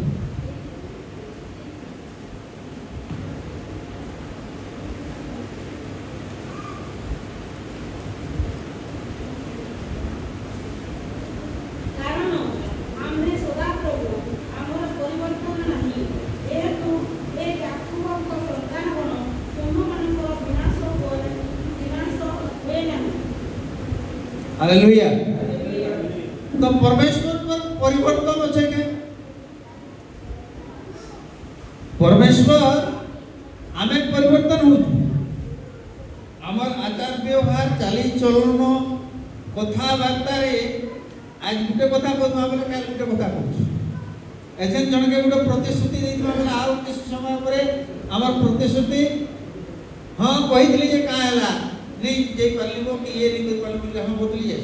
हालेलुया तो परमेश्वर पर परिवर्तन अच्छे के परमेश्वर आमे परिवर्तन हो आमर आचार व्यवहार चाली चलन कथा बार्ता रे आज गुटे कथा कहू आमे काल गुटे कथा कहू एजेन जन के गुटे प्रतिश्रुति देइतबा बेला आउ किछ समय परे आमर प्रतिश्रुति हां कहितली जे का हला नहीं जे परलिबो कि ये नहीं परलिबो हम बोतली जाय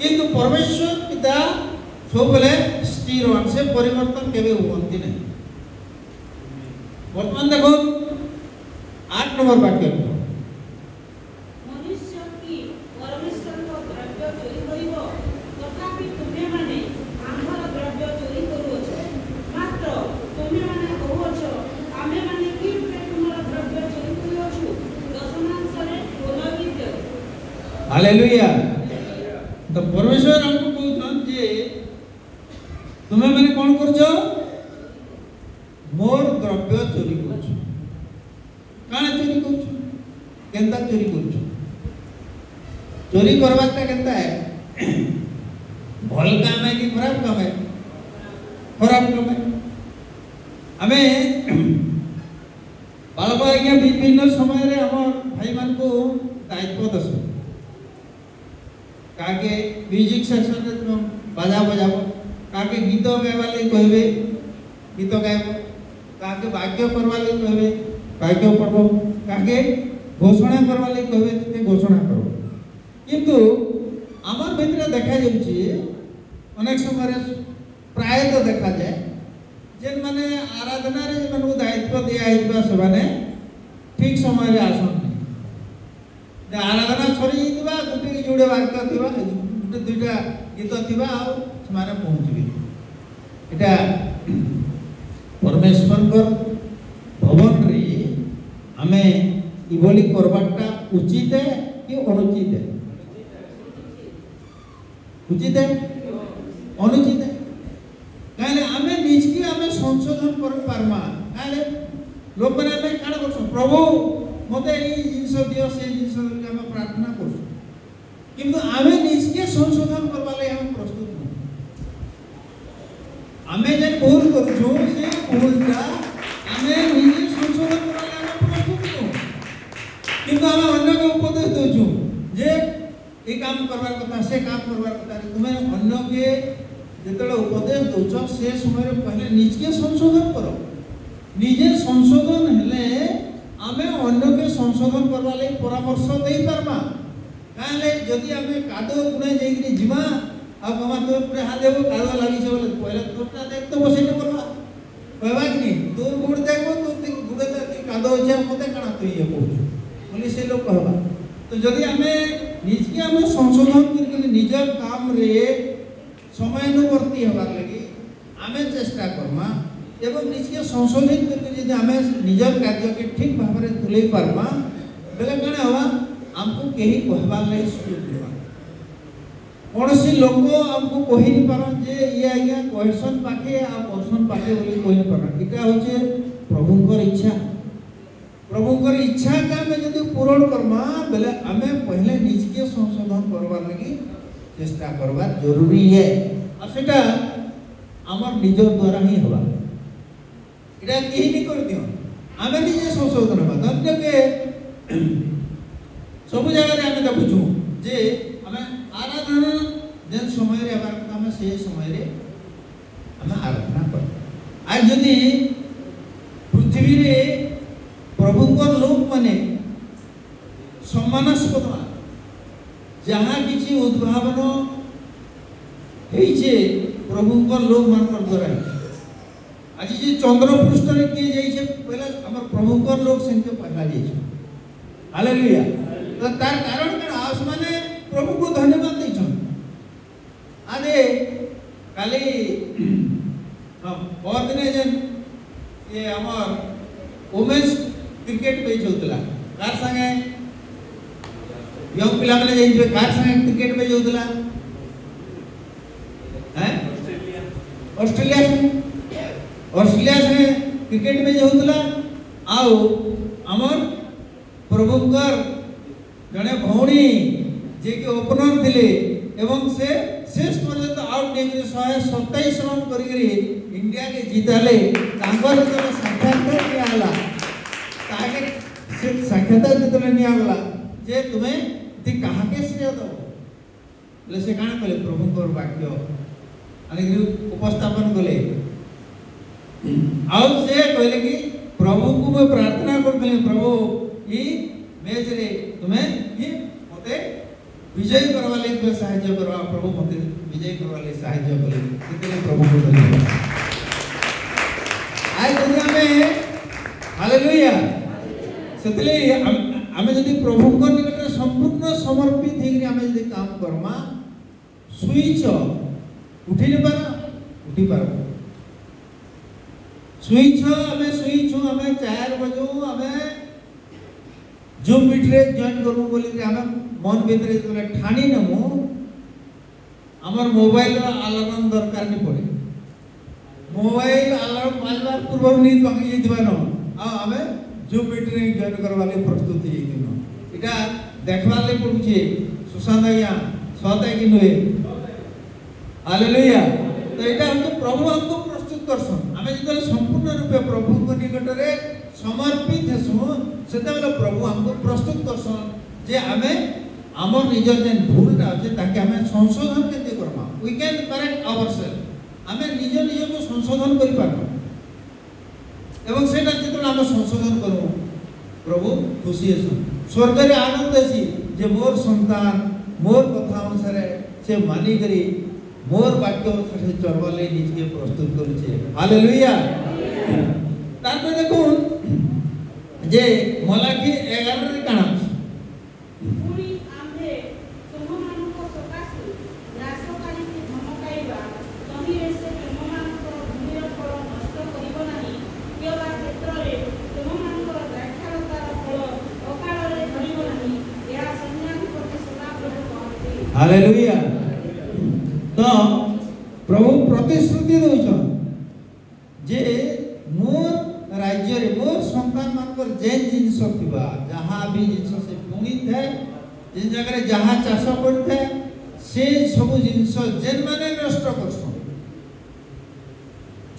किंतु परमेश्वर पिता सबले स्थिर से परिवर्तन केबे होंती नहीं वर्तमान देखो 8 नंबर वाक्य मनुष्य की परमेश्वर को द्रव्य चोरी करिवो तथापि तुमे माने आम्भर द्रव्य चोरी करूछो मात्र तुमे माने कहूछो आमे माने कि तुमर द्रव्य चोरी करूछु दशमांश रे बोलबित हालेलुया तो परमेश्वर हमको कहउछन जे तुमे माने कोन करछो मोर द्रव्य चोरी करछो काना चोरी करछो केंता चोरी करछो चोरी करबाटा केंता है भल काम है कि खराब काम है खराब काम है हमें बालक आज्ञा विभिन्न समय रे हमर भाई मान को दायित्व दस काके म्यूजिक सेक्शन रे तुम बाजा बजाबो काके गीत गाइबा ले कहबे गीत गाइबो काके वाक्य करवा ले कहबे वाक्य पढ़बो काके घोषणा करवा ले कहबे ते घोषणा करो किंतु आमर भितर देखा जाउची अनेक समय प्राय तो देखा जाए जेन माने आराधना रे मन को दायित्व दिया हिबा से माने ठीक समय रे आसन दे आराधना छरी दिबा गुटे जोड़े वाक्य दिबा गुटे दुईटा गीत दिबा आ माने पहुंचबी एटा परमेश्वर कर भवन रे हमें इबोली करबाटा उचित है कि अनुचित है उचित है अनुचित है काले हमें निज की हमें संशोधन कर पारमा काले लोक माने हमें काना करछो प्रभु मते ई जिंस दियो से जिंस के हम प्रार्थना करछो किंतु हमें निज के संशोधन करबा ले हम प्रस्तुत न हमें जे भूल करछो से भूलटा हमें निजे संशोधन करबा ले हम प्रस्तुत न किंतु हम अन्य के उपदेश दोछु जे ए काम करबार कथा से काम करबार कथा तुमे अन्य के जेतले उपदेश दोछ से समय रे पहले निज के संशोधन करो निजे संशोधन हेले आमे अन्य के संशोधन करबा ले परामर्श देई परबा काले जदी आमे कादो गुणे जेगिरी जिमा आ बाबा तो पुरे हाथ देबो कादो लागि से बोले पहले तोटा देख तो बसे न करबा कहबा कि नहीं तोर गुड़ देखो तो गुड़े त कादो जे मते काना तो ये कहू बोली से लोग कहबा तो जदी आमे निज के आमे संशोधन करके निजर काम रे समयानुवर्ती हबार लगी आमे चेष्टा करमा एवं निज के संशोधित करके यदि आमे निजर कार्य के ठीक भाव रे तुले पारमा बेले कने हवा हमको केही कहबार ले सुযোগ देबा कौन सी लोग हमको कही नहीं पार जे ये आज्ञा कहसन पाखे आ करसन पाखे बोली कही नहीं पार इटा होचे प्रभुंकर इच्छा प्रभुंकर इच्छा का हमें यदि पूरण करमा बेले हमें पहले निज के संशोधन करवा लगी चेष्टा करवा जरूरी है और सेटा हमर निज द्वारा ही होगा इटा केही नहीं कर दियो हमें निजे संशोधन होगा धन्य के सब जगह रे हमें देखुछु जे हमें आराधना जेन समय रे हमार काम से समय रे हमें आराधना कर आज यदि पृथ्वी रे प्रभुंकर लोक माने सम्मानास्पद जहाँ किसी उद्भावन होइछे प्रभुंकर लोक मानकर द्वारा आज जे चंद्र पृष्ठ रे किए जाइछे पहला हमर प्रभुंकर लोक संख्या पहला जाइछे हालेलुया तो तार कारण के आस माने प्रभु को धन्यवाद दैछन आदे काली बहुत दिन जन ये हमर वुमेन्स क्रिकेट मैच होतला कार संगे यंग पिला माने जाइछे कार संगे क्रिकेट मैच होतला हैं ऑस्ट्रेलिया से क्रिकेट मैच होतला आउ हमर प्रभुंकर जने भौणी जे के ओपनर थिले एवं से शेष पर्यंत आउट देके 127 रन करी इंडिया के जीताले तांकर तो साक्षात्कार किया हला ताके से साक्षात्कार जतले निया गला जे तुम्हें ती कहा के श्रेय दो ले से काना कहले प्रभुंकर वाक्य अने उपस्थापन कले आउ से कहले कि प्रभु को मैं प्रार्थना करते प्रभु ई मैच रे तुम्हें ही मते विजय करवा ले सहायता करवा प्रभु मते विजय करवा ले सहायता करे इतने प्रभु को धन्यवाद आज दुनिया में हालेलुया सेतले हमें यदि प्रभु को निकट संपूर्ण समर्पित हेकि हमें यदि काम करमा स्विच उठी न पारा उठी पारा स्विच हमें 4 बजे हमें जूम मीट रे जॉइन करू बोली कि हमें मन भीतर तले ठानी नमु हमर मोबाइल रा अलार्म दरकार नहीं पड़े मोबाइल अलार्म 5 बार पूर्व नींद भांगी दिबानो आ हमें जूम मीट रे जॉइन करवा ले प्रस्तुत ही दिनो इटा देखवा ले पड़ुछे सुशांत आज्ञा स्वाता कि नहे हालेलुया तो इटा हमको प्रभु हमको प्रस्तुत करसन हमें जब संपूर्ण रूपे प्रभु को निकट रे समर्पित हेसु सेते बेले प्रभु हमको प्रस्तुत करसन जे हमें हमर निजर जेन भूलटा अछि ताके हमें संशोधन केते करमा वी कैन करेक्ट आवरसेल्फ हमें निज को संशोधन करि पारबो एवं सेटा जेतले हम संशोधन करू प्रभु खुशी हेसु स्वर्ग रे आनंद अछि जे मोर संतान मोर कथा अनुसार से मानी करी मोर वाक्य अनुसार से चलवा ले निज के प्रस्तुत करूछे हालेलुया तार पे देखो जे मलाकी 11 रे काना पूरी आंधे तुममान को सकासी नाशकारी के धमकाइबा तही ऐसे तुममान को भूमिर फल नष्ट करिबो नाही केबा क्षेत्र रे तुममान को द्राक्षालतार फल अकाल रे धरिबो नाही या संज्ञान प्रति सदा प्रभु कहते हालेलुया तो प्रभु प्रतिश्रुति दोछन जे मोर राज्य रे मोर संतान मानकर जेन जिनस थिबा जहां भी जिनस से पुणित है जिन जगह रे जहां चाष करथे से सब जिनस जेन माने नष्ट करछन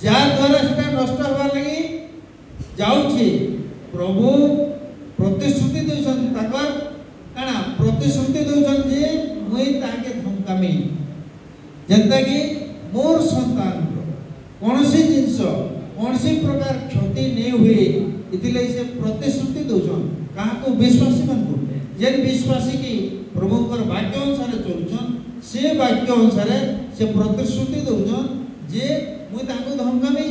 जा द्वारा सेटा नष्ट होबा लागि जाउछि प्रभु प्रतिश्रुति दोछन ताकर काना प्रतिश्रुति दोछन जे मुई ताके धमकामी जनता की मोर संतान कौन सी जिनस कौन सी प्रकार क्षति नहीं हुए इतिले से प्रतिश्रुति दोछन कहा को विश्वासी मन को जेन विश्वासी की प्रभुकर वाक्य अनुसार चलुछन से वाक्य अनुसार से प्रतिश्रुति दोछन जे मुई ताको धमकामी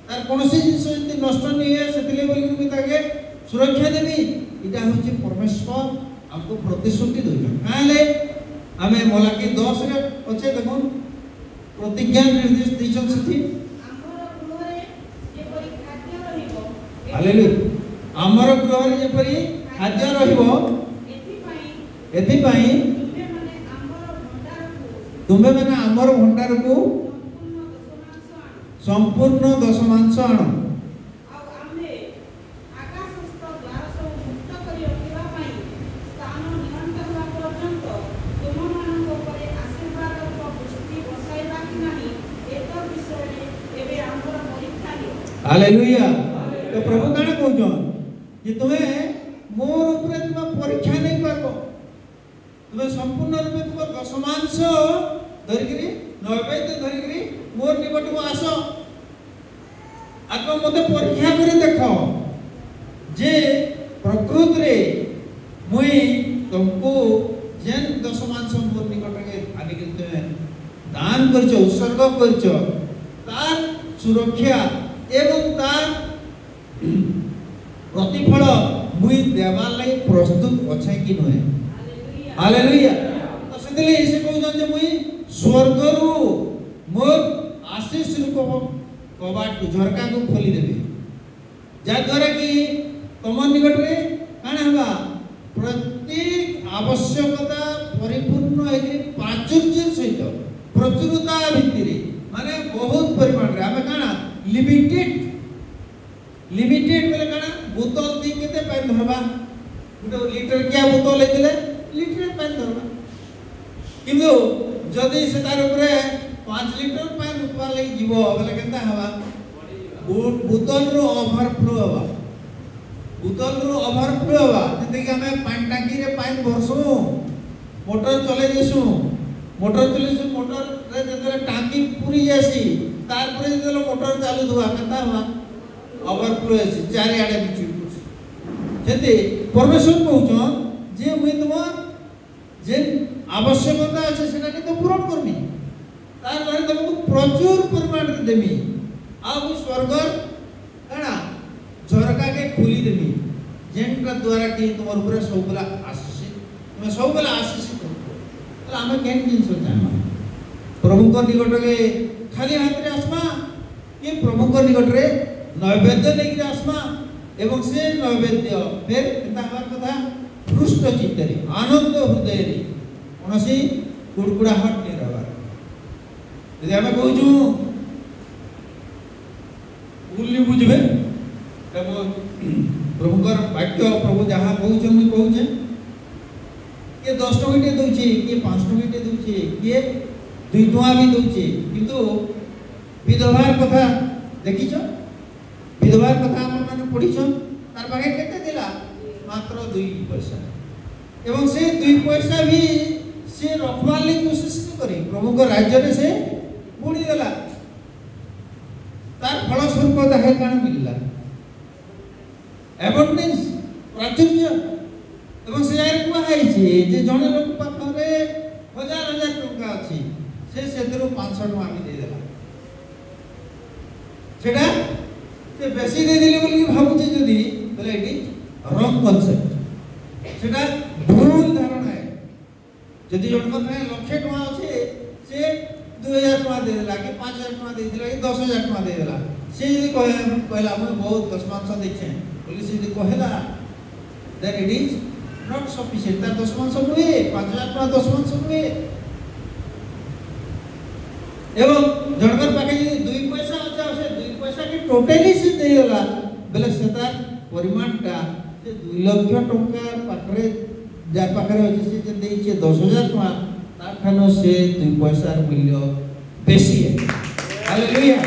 तार कौन सी जिनस यदि नष्ट नहीं है सेतिले बोली मुई ताके सुरक्षा देबी इटा होची परमेश्वर हमको प्रतिश्रुति दोछन काले हमें मलाकी 10 रे अच्छे देखो प्रतिज्ञा निर्देश दिछन सेठी हालेलुया हमर गृह रे जेपरि खाद्य रहिबो एथि पई तुम्हें मैंने आमर भंडार को संपूर्ण दशमांश आण हालेलुया। तो प्रभु काना कहछन कि तुम्हें मोर ऊपर तुम परीक्षा नहीं करबो, तुम्हें संपूर्ण रूपे तुम दशमांश धरिकरी नैवेद्य धरिकरी मोर निकट को आसो, आत्मा मते परीक्षा करे देखो जे प्रकृति रे मुई तुमको जेन दशमांश मोर निकट के आनि के तुमे दान करछो उत्सर्ग करछो तार सुरक्षा एवं तार प्रतिफल मुई देवार लागि प्रस्तुत अछि कि नहे। हालेलुया। तो सेतले से कहउछन जे मुई स्वर्ग रु मोर आशीष रूप कबाट झरका को खोली देबे, जा द्वारा कि तुम निकट रे काना हबा प्रत्येक आवश्यकता परिपूर्ण हेकि प्राचुर्य सहित प्रचुरता भित्तिरे माने बहुत परिमाण रे हमें काना लिमिटेड बेले काना बोतल दी केते पानी धरबा, गुटे लीटर क्या बोतल लेतिले लीटर पानी धरबा, किंतु जदी से तार ऊपर 5 लीटर पानी उपवा लई जीवो बेले केता हवा बोतल रो ओवरफ्लो हवा, बोतल रो ओवरफ्लो हवा जते कि हमें पानी टांकी रे पानी भरसु मोटर चले जेसु, मोटर रे जते टांकी पूरी जासी तार पर जते मोटर चालू दुआ केता हवा ओवरफ्लो है चारि आडे बिचु जते परमेश्वर कहउछन जे मुई तुमर जे आवश्यकता আছে সেটা তো পূরণ করবি, তার দ্বারা তোমাকে প্রচুর পরিমাণ দেবি, আর স্বর্গর কানা ঝরকা के খুলি দেবি যেনটা দ্বারা কি তোমার উপরে সবগুলা আশীষ তুমি সবগুলা আশীষ করবে। তাহলে আমি কেন জিনিস চাইমা প্রভুଙ୍କ নিকটকে খালি হাতরে আসমা कि प्रभुଙ୍କ निकटरे नैवेद्य लेके आसमा एवं से नैवेद्य फिर केता हमार कथा पृष्ठ चित्तरे आनंद हृदय रे कोनसी कुड़कुड़ाहट नै रहबा। यदि हम कहूछु उल्ली बुझबे तब प्रभुकर वाक्य प्रभु जहाँ कहूछ मुई कहूछे के 10 टଙ୍କା दउछि के 5 टଙ୍କା दउछि के 2 टଙ୍କା भी दउछि, किंतु विधवार कथा देखिछ, विधवार कथा हम माने पढिछ, तार बागे केते दिला मात्र 2 पैसा एवं से 2 पैसा भी से रखवार ले कोशिश करी प्रभु को राज्य रे से बुड़ी देला, तार फल स्वरूप दाहे कान मिलला एबंडेंस प्राचुर्य एवं से यार को आइछि जे जने लोक पाखरे 1000 टଙ୍କା अछि से सेतरो 500 टଙ୍କା भी दे देला, सेटा से बेसी दे दिले बोली भाबुछि जदी बोले एटी रॉन्ग कांसेप्ट, सेटा भूल धारणा है। जदी जण कथा लक्ष्य टଙ୍କା अछि से 2000 टଙ୍କା दे देला कि 5000 टଙ୍କା दे देला कि 10000 टଙ୍କା दे देला, से यदि कहला हम बहुत दशमांश देछे बोली से यदि कहला then it is not sufficient, तार दशमांश हुए 5000 टଙ୍କା दशमांश हुए एवं जनकर पाके यदि 2 पैसा अच्छा से 2 पैसा के टोटली से देला बेले सेता परिमाणटा से 2 लाख टଙ୍କା पाखरे जा पाखरे अछि से देइछे 10000 टଙ୍କା तार खानो से 2 पैसा मूल्य बेसी है। हालेलुया।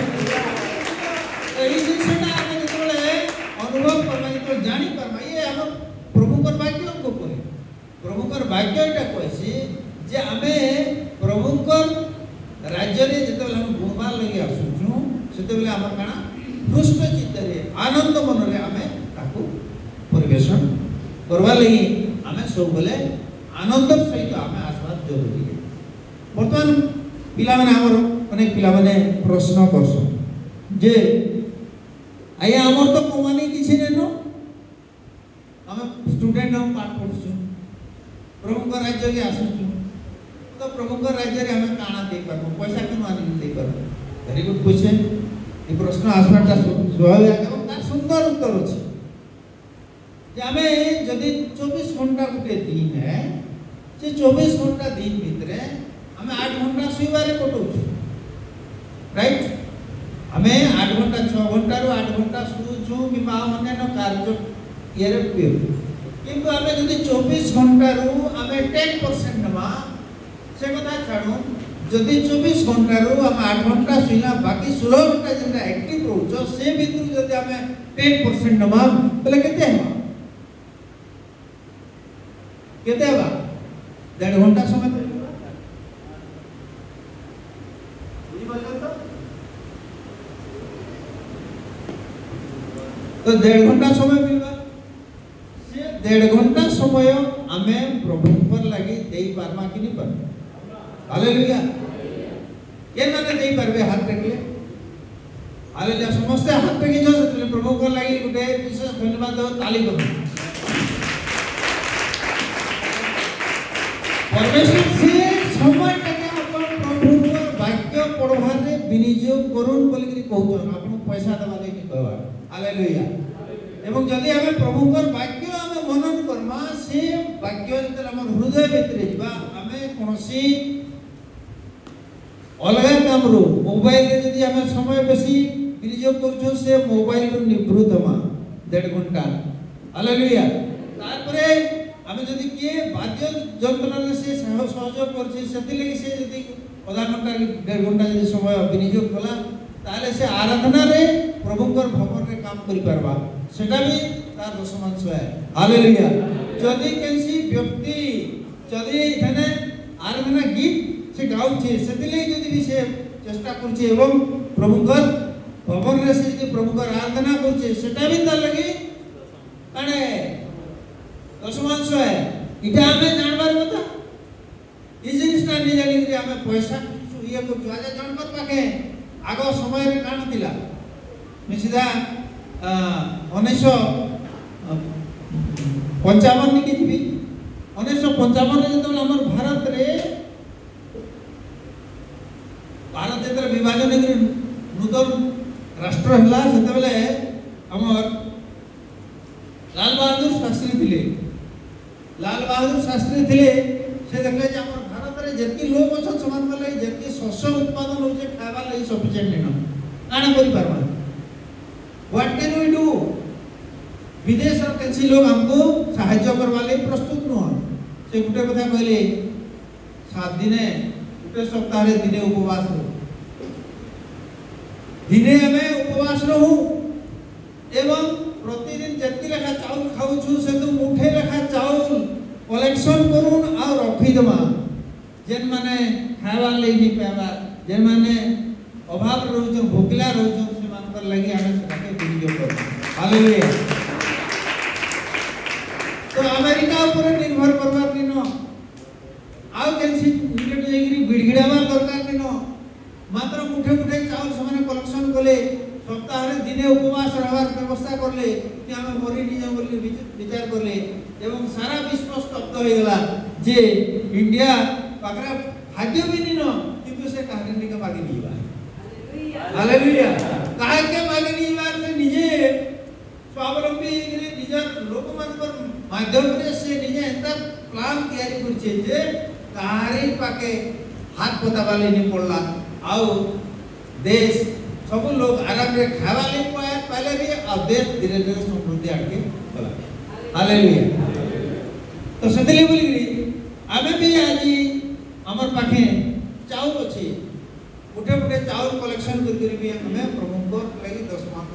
एही जिनिसटा हम जेतले अनुभव करबा तो जानि परबा ये हम प्रभुकर वाक्य को कहे, प्रभुकर वाक्य एटा कहछि जे हमें प्रभुकर राज्य रे जेतले हम गुणबार लगे आसुछु सेतेबेले हमर काना पृष्ठ चित्तरे आनंद मन रे हमें ताकू परिवेशन करबा लगी हमें सब बेले आनंद सहित हमें आस्वाद जरूरी है। वर्तमान पिला माने हमर अनेक पिला माने प्रश्न करसो जे आया हमर तो कमानी किछि नेनो हम स्टूडेंट हम पाठ पढछु प्रभु का राज्य के आसुछु तो प्रभु का राज्य रे हमें काना दे परबो पैसा केन आनी दे परबो। Very good question. ये प्रश्न आसबाटा स्वाभाविक एवं तार सुंदर उत्तर अछि जे हमें जदि 24 घंटा गुटे दिन है से 24 घंटा दिन भितरे आम 8 घंटा शुवारे कटाऊ राइट आम 8 घंटा 6 घंटा 8 घंटा शुचु कि अन्य कार्य ये किंतु आम जो 24 घंटा आम 10% नवा से कथा छाड़ू जदि 24 घंटा आम 8 घंटा शुला बाकी 16 घंटा जेनटा एक्टिव रोच से भितर जदि आम 10% नवा बोले केते हेबा केते हेबा 1.5 घंटा समय तो 1.5 घंटा समय मिलवा से 1.5 घंटा समय आमे प्रभु पर लगी देई पारमा कि नहीं पर हालेलुया के माने देई परबे हाथ टेकले हालेलुया समस्त हाथ टेकी जो प्रभु पर लगी गुटे विशेष धन्यवाद दो ताली करो परमेश्वर से समय टके अपन प्रभु पर वाक्य पढ़वा रे विनियोग करून बोली कि कहउछन आपन पैसा दबा दे कि कहवा हालेलुया एवं जदि हमें प्रभु पर वाक्य हमें मनन करमा से वाक्य जते हमर हृदय भीतर जिबा हमें कोनोसी अलगा काम रो मोबाइल रे जदि हमें समय बेसी विनियोग करछो से मोबाइल रो निवृत्त हमा 1.5 घंटा हालेलुया तारपरे हमें जदि के बाध्य जंत्रणा से सहयोग करछी सेति लागि से जदि आधा घंटा 1.5 घंटा जदि समय विनियोग कला ताले से आराधना रे प्रभुकर भवन रे काम करि परबा सेटा भी तार दशमांश है हालेलुया जदि केसी व्यक्ति जदि एने आराधना गीत से गाउछे सेति लागि जदि भी से चेष्टा करछे एवं प्रभुकर भवन रे से जदि प्रभुकर आराधना करछे सेटा भी तार लागि काने दशमांश है इटा हमें जानबार କଥା ई जिनिसटा नि जानि कि हमें पैसा ये को आजा जानबार पाके आगो समय रे कान दिला मिसिदा 1955 निके जीवी 1955 रे जतो हमर भारत जतर विभाजन के नूतन राष्ट्र हला सेते बेले हमर लाल बहादुर शास्त्री थिले से देखले जे हमर भारत रे जति लोग अछन समान वाले जति शस्य उत्पादन होचे खावा लई सफिशिएंट न काना करि परबा व्हाट कैन वी डू विदेश र केसी लोग हमको सहायता करवा ले प्रस्तुत न से गुटे कथा कहले 7 दिने गुटे सप्ताह रे दिने उपवास रो दिने हमें उपवास रहू एवं प्रतिदिन जति लेखा चाउल खाऊ छु से तो मुठे लेखा चाउल कलेक्शन करून आ रखी दमा जेन माने खावा ले नि पावा जेन माने अभाव रहउ भोकला रहउ से मानकर लगी हमें सके विनियोग कर हालेलुया तो अमेरिका ऊपर निर्भर करबार दिन आउ केनसी मिनिट जेगिरी बिडगिडावा दरकार दिन मात्र मुठे मुठे चाउल समान कलेक्शन कले सप्ताह रे दिने उपवास रहबार व्यवस्था करले कि हम मरि नि जाऊ बोली विचार करले एवं सारा विश्व स्तब्ध हो गेला जे इंडिया पाकरा खाद्य भी निनो किंतु से कहानी के मागे निबा हालेलुया काहे के मागे निबा से निजे स्वावलंबी निजे लोक मानकर माध्यम रे से निजे एता प्लान तैयारी करछे जे काहारी पाके हाथ पता वाले नि पड़ला आउ देश सब लोग आराम रे खावा ले पहले भी और देश धीरे धीरे समृद्धि आके चला हालेलुया तो सेतले बोली आमे भी आज हमर पाखे चाउल अछि उठे उठे चाउल कलेक्शन कर भी हमें प्रभु को लगी 10 मास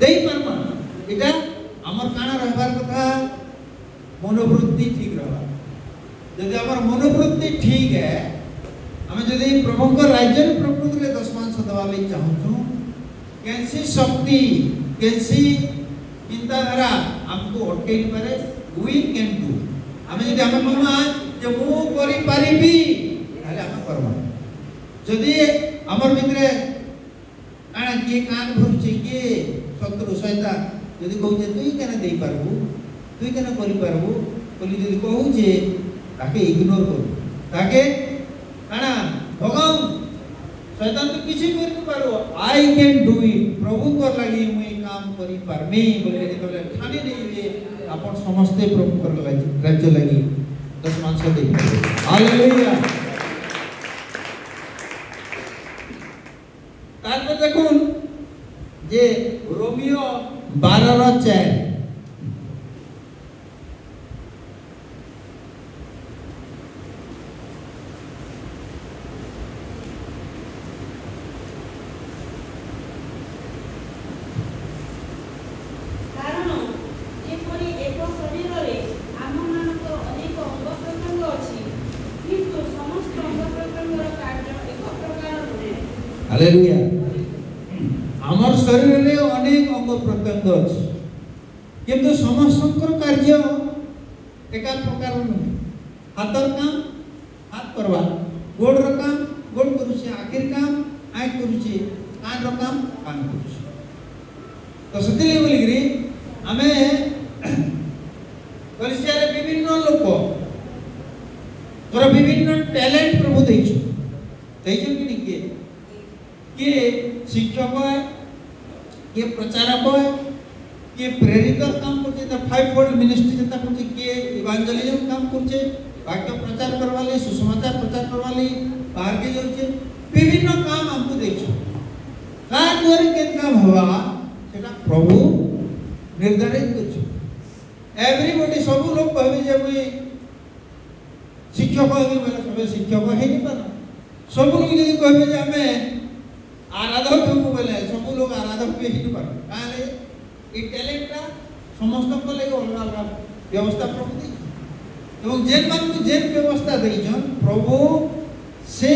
देई परमा इटा हमर काना रहबार कथा मनोवृत्ति ठीक रहबा यदि हमर मनोवृत्ति ठीक है हमें जदि प्रभु को राज्य प्रकृति रे 10 मास दवा ले चाहू छु कैसी शक्ति कैसी चिंताधारा हमको अटकेई पारे वी कैन डू हमें जदि हमें कहमा जे मु करि पारिबी ताले हम करबा जदि हमर भितरे काना के कान भरुछि के शत्रु शैतान जदि कहू जे तुई केना देई पारबू तुई केना करि पारबू बोली जदि कहू जे ताके इग्नोर करू ताके काना भगवान शैतान तो किछि करि पारो आई कैन डू इट प्रभु को लागि मुई काम करि पारमी बोले जेतले ठानी देबे आपण समस्त प्रभु कर लागि राज्य लागि 10 मास दे हालेलुया जे रोमियो 12:4 हालेलुया। आमर शरीर में अनेक अंग प्रत्यंग अच्छी किंतु समस्त कार्य एका प्रकार नहीं। हाथर काम हाथ करवा, गोड़ काम गोड़ करुचे, आखिर काम आँख करुचे, कान काम कान करुचे। तो से बोलिकी आम कलिसिया विभिन्न लोक तोर विभिन्न टैलेंट प्रभु देखे किए शिक्षक है, किए प्रचारक है, किए प्रेरित काम करते, 5-fold मिनिस्ट्री जता करते, किए इवांजेलिज्म काम करते, वाक्य प्रचार करवाले, सुसमाचार प्रचार करवाले, बाहर के जोड़े विभिन्न काम हमको देखो। कार द्वारा कितना भवा सेटा प्रभु निर्धारित करछो। एवरीबॉडी सब लोग कहबे जे मुई शिक्षक होबे बोले सब शिक्षक हे नहीं पाना। सब लोग यदि कहबे जे हमें आराधक हमको बोले सब लोग आराधक भी ही पार काले ई टैलेंटटा समस्त को ले अलग अलग व्यवस्था प्रभु दी एवं जेन मान को जेन व्यवस्था देइछन प्रभु से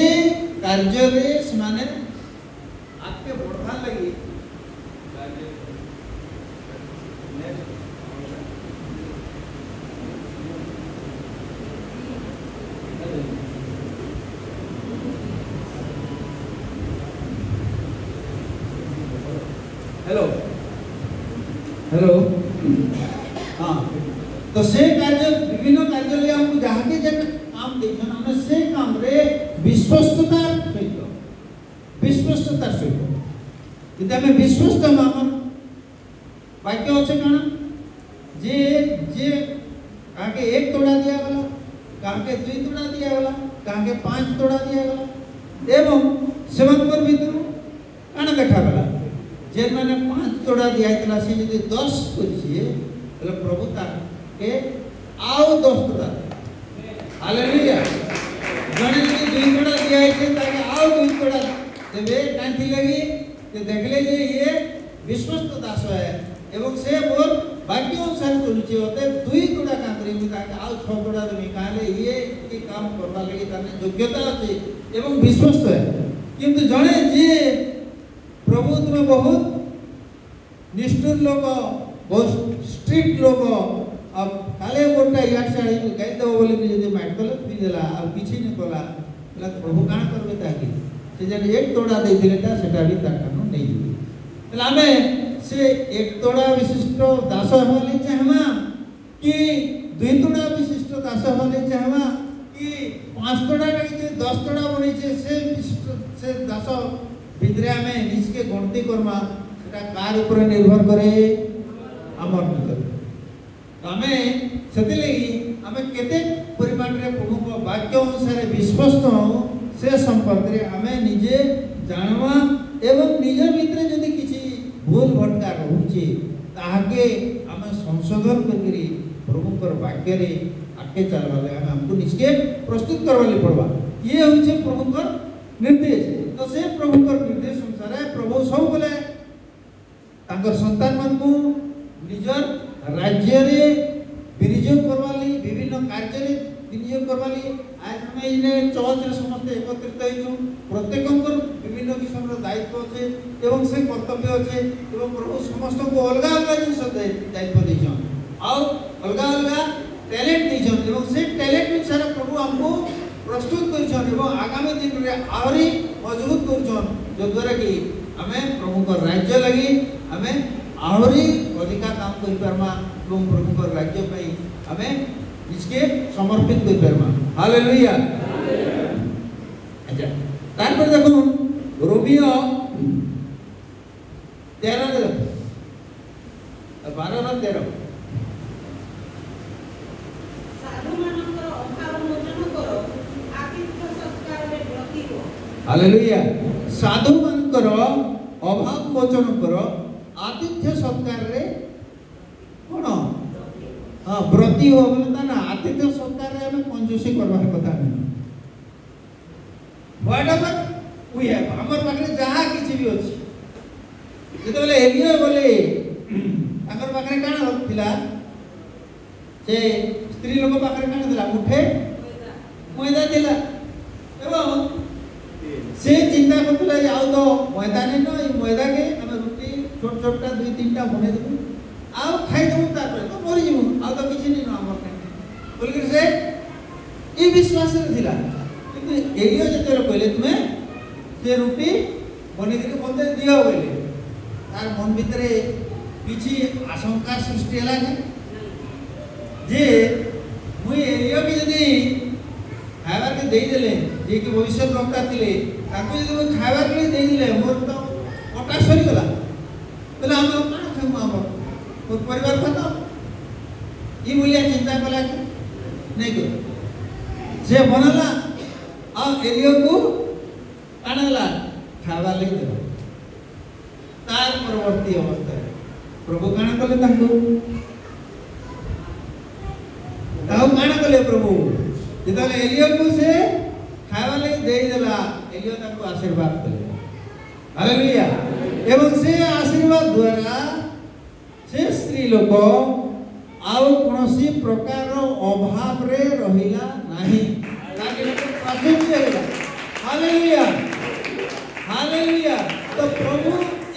कार्य रे माने आपके बढ़वा लगी हेलो हेलो हाँ तो से कार्य विभिन्न कार्य ले हमको जहाँ के जन काम देखन हमने से काम रे विश्वस्तता सहित किंतु हमें विश्वस्त मामन वाक्य अच्छे काना जे जे कहाँ के 1 तोड़ा दिया गला, कहाँ के 2 तोड़ा दिया गला, कहाँ के 5 तोड़ा दिया गला एवं सेवनपर भीतर काना देखा गला जेन मैंने 5 तोड़ा दिया इतना से यदि 10 करिए तो प्रभु ताके आओ 10 तोड़ा हालेलुया। जने यदि 2 तोड़ा दिया है ताके आओ 2 तोड़ा देबे कांथी लगी ते देखले जे ये विश्वस्त दास है एवं से मोर बाकी अनुसार चलुचे होते 2 तोड़ा काम करी मी ताके आओ 6 तोड़ा देबे काले ये की काम करबा लगी ताने योग्यता अछि एवं विश्वस्त है। किंतु जने जे प्रभु तुम्हें बहुत निष्ठुर लोग बहुत स्ट्रिक्ट लोग अब काले गोटा यार से गाई देव बोले कि यदि माइट कल पी देला अब किछि न कला बोला प्रभु काण करबे ताकि से जन 1 तोड़ा दे दिलेटा सेटा भी ताकनो नहीं दिबे तला हमें से 1 तोड़ा विशिष्ट दास होले चाहमा कि 2 तोड़ा विशिष्ट दास होले चाहमा कि 5 तोड़ा के 10 तोड़ा बनै छे से विशिष्ट से दास भितरे आमे निजके गणती करमा सेटा कार ऊपर निर्भर करे हमर भीतर आमे सेते लगी आमे केते परिमाण रे प्रभु को वाक्य अनुसार विश्वस्त हो से संपर्क रे आमे निजे जानवा एवं निज भीतर जदि किछि भूल भटका रहउची ताहाके आमे संशोधन करी प्रभु कर वाक्य रे आके चलवा ले हमको निजके प्रस्तुत करवाली पड़वा। ये होचे प्रभु कर निर्देश। तो से प्रभु कर निर्देश अनुसार प्रभु सब बोले तांकर संतान मान को निजर राज्य रे विनियोग करवाली विभिन्न कार्य रे विनियोग करवाली। आज हम इने चर्च रे समस्त एकत्रित होइनु प्रत्येकंकर विभिन्न किस्म रो दायित्व अछि एवं से कर्तव्य अछि एवं प्रभु समस्त को अलग अलग जिनिस दायित्व दैछन आ अलग अलग टैलेंट दैछन एवं से टैलेंट अनुसार प्रभु हमको प्रस्तुत करछन एवं आगामी दिन रे आहुरी मजबूत करछन जो द्वारा कि हमें प्रभु को राज्य लगी हमें आहुरी अधिका काम करि परमा एवं प्रभु को राज्य पई हमें इसके समर्पित करि परमा। हालेलुया। अच्छा तार पर देखो रोमियो 13 12 और 13 हालेलुया। साधु मानकर अभाव मोचन करो आतिथ्य सत्कार रे कोन हां व्रती हो बोले ता ना आतिथ्य सत्कार रे हमें कंजूसी करबार कथा नहीं व्हाटएवर वी हैव हमर पाखरे जहा किछि भी अछि जेते बोले एलिया बोले ताकर पाखरे काना थिला से स्त्री लोक पाखरे काना थिला मुठे मैदा थिला एवं से चिंता करथला जे आउ तो मैदा नै न ई मैदा के हम रोटी छोट छोटा दुई तीनटा बने देबू आउ खाइ देबू तापर तो मरि जेबू आउ तो किछि नै न हमर के बोल के से ई विश्वास रे थिला किंतु एलिया जेते कहले तुमे से रोटी बने के बोलते दियो बोले तार मन भितरे किछि आशंका सृष्टि हला नै जे मुई एलिया के जदी खाइबार के देई देले जे कि भविष्य वक्ता थिले ताको जदी मुई खाइबार के देई देले मोर तो ओटा सरी गला तले हम काना खाइमु हम मोर परिवार खतो ई मूल्य चिंता कला नै को जे बनला आ एलिया को कानाला खाइबार ले दे तार परवर्ती अवस्था प्रभु काना कले ताको ताऊ काना कले प्रभु जेतले एलिया को से खाइबा ले देई देला एलिया ताको आशीर्वाद कले हालेलुया एवं से आशीर्वाद द्वारा से स्त्री लोक आउ कोनोसी प्रकार अभाव रे रहिला नाही ताके प्रार्थना होला हालेलुया हालेलुया तो प्रभु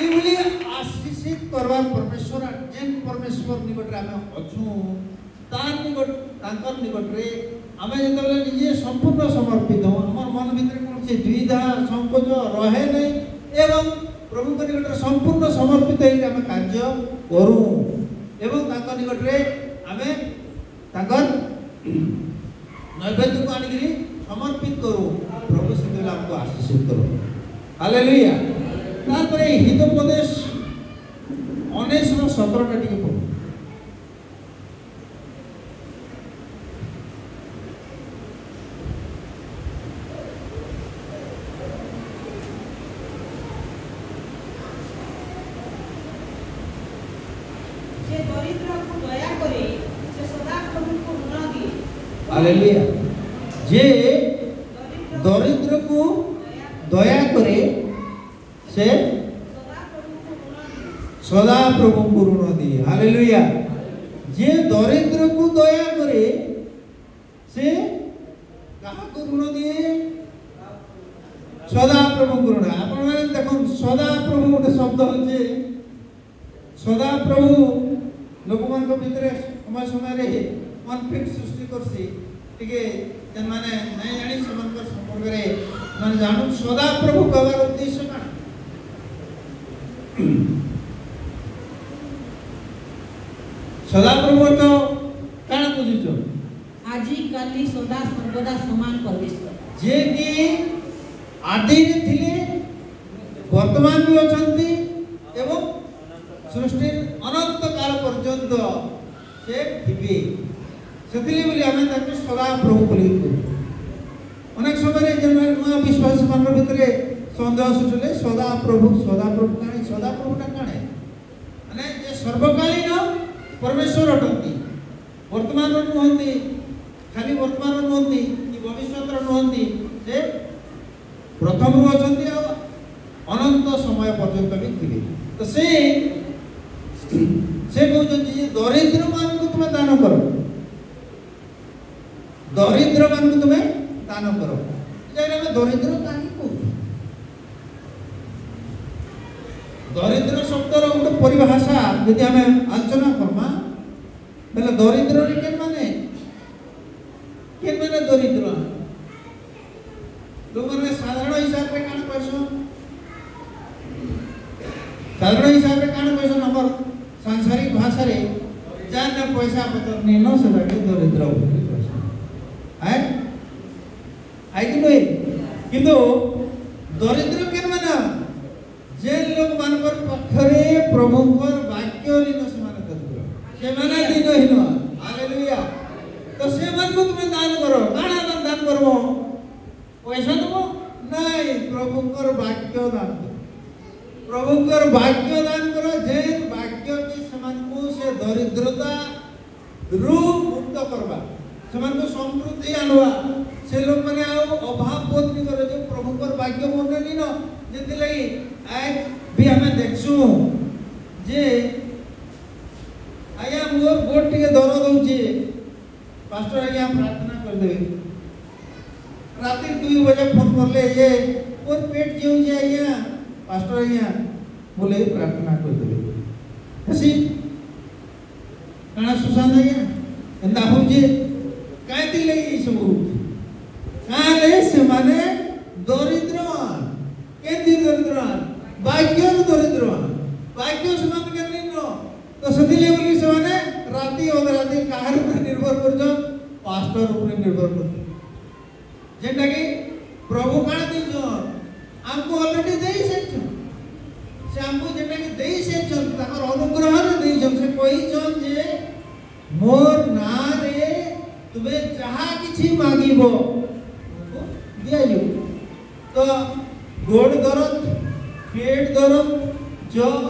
ई बोली आशीषित करवा परमेश्वर जेन परमेश्वर निकट रे हम अछु तार निकट तांकर निकट रे हमें जेतले निजे संपूर्ण समर्पित हो हमर मन भीतर कोन से द्विधा संकोच रहे नै एवं प्रभु के निकट संपूर्ण समर्पित हे हम कार्य करू एवं तांकर निकट रे हमें तांकर नैवेद्य को आनिकरी समर्पित करू प्रभु से हमको आशीषित करू हालेलुया तापर हितोपदेश 19:17 टिके पढो जे दरिद्र को दया करे से सदा प्रभु को ऋण दिए हालेलुया जे दरिद्र को दया करे से सदा प्रभु को ऋण दिए हालेलुया जे दरिद्र को दया करे से कहा को ऋण दिए सदा प्रभु को ऋण आपण माने देखो सदा प्रभु गोटे शब्द होचे सदा प्रभु लोकमान को भितरे समय रे कॉन्फ्लिक्ट सृष्टि करसी टिके जन माने नै जानि समंकर संपर्क रे माने जानू सदा प्रभु कहबार उद्देश्य का सदा प्रभु तो काना बुझिছো आजी काली सदा सर्वदा समान परमेश्वर जे कि आदि रे थिले वर्तमान भी अछंती एवं सृष्टि अनंत काल पर्यंत से थिबे सेतिले बोली हमें ताके सदा प्रभु बोली अनेक समय जे नया विश्वास मान भितरे संदेह सुचले सदा प्रभु काणी सदा प्रभु ता काणे माने जे सर्वकालीन परमेश्वर अटंती वर्तमान नुहंती खाली वर्तमान नुहंती कि भविष्यतर नुहंती से प्रथम रु अछंती अनंत समय पर्यंत भी थिबे तो से कहते जे दरिद्र मान को तुम दान करो दरिद्र मान को तुम दान करो जे में दरिद्र काहे को दरिद्र शब्दर गोटे परिभाषा यदि हमें आलोचना करमा बेले दरिद्र रे केन माने दरिद्र लोग माने साधारण हिसाब रे कान पैसो साधारण हिसाब रे कान पैसो नंबर सांसारिक भाषा रे जान पैसा पतर नै न से दरिद्र है आई कि नहीं किंतु दरिद्र केन माने जे लोग मानकर पखरे प्रभुकर वाक्य लिन समान दरिद्र से माने दिनहीन हालेलुया तो से मन को तुम दान करो काना दान करबो पैसा दबो नहीं प्रभुकर वाक्य दान करो प्रभुकर वाक्य दान करो जे से दरिद्रता रु मुक्त करवा से समृद्धि आनवा से लोग मैंने अभाव बोध नहीं करे जो प्रभु को भाग्य मन नहीं न जेते लगी आज भी हमें देखसु जे आया मोर गोट टिके दर्द होउचे पास्टर आया प्रार्थना कर देबे रात 2 बजे फोन करले ये और पेट जेउ जे आया पास्टर आया बोले प्रार्थना कर देबे हसी काना सुसान आया एंदा होजे काय दिले ई सब काले से माने दरिद्रवान केंदी दरिद्रवान भाग्य से मान के नहीं नो तो सदिले बोली से माने राती और राती काहर पर निर्भर करजो पास्टर ऊपर निर्भर करजो जेटा कि प्रभु काना देजो हमको ऑलरेडी देई सेछ से हमको जेटा कि देई सेछ ताकर अनुग्रह रे देई से कोई जन जे मोर ना रे तुमे जहा किछि मांगीबो दिया जो तो गोड़ दर्द पेट दर्द ज्वर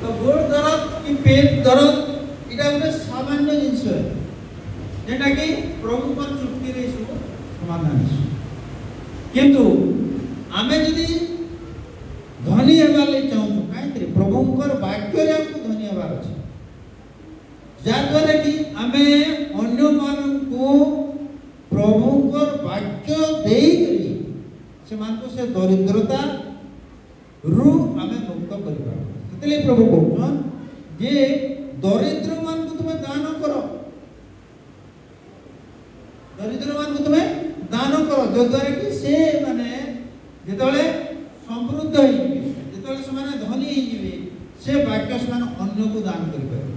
तो गोड़ दर्द कि पेट दर्द इटा गोटे सामान्य जिनिस है जेटा कि प्रभु पर चुक्ति रे सब समाधान किंतु आमे जदी धनी हेबार ले चाहू काई प्रभुंकर वाक्य रे हमको धनी हेबार अछि जा द्वारा कि आमे अन्य मान को प्रभुंकर वाक्य देई करी से मान को से दरिद्रता रु आमे मुक्त करबा सेतले प्रभु को जे दरिद्र मान को तुमे दान करो दरिद्र मान को तुमे दान करो जो द्वारा कि से माने जेतले समृद्ध होई जेतले से माने धनी होई जिवे से वाक्य से माने अन्य को दान करि पारे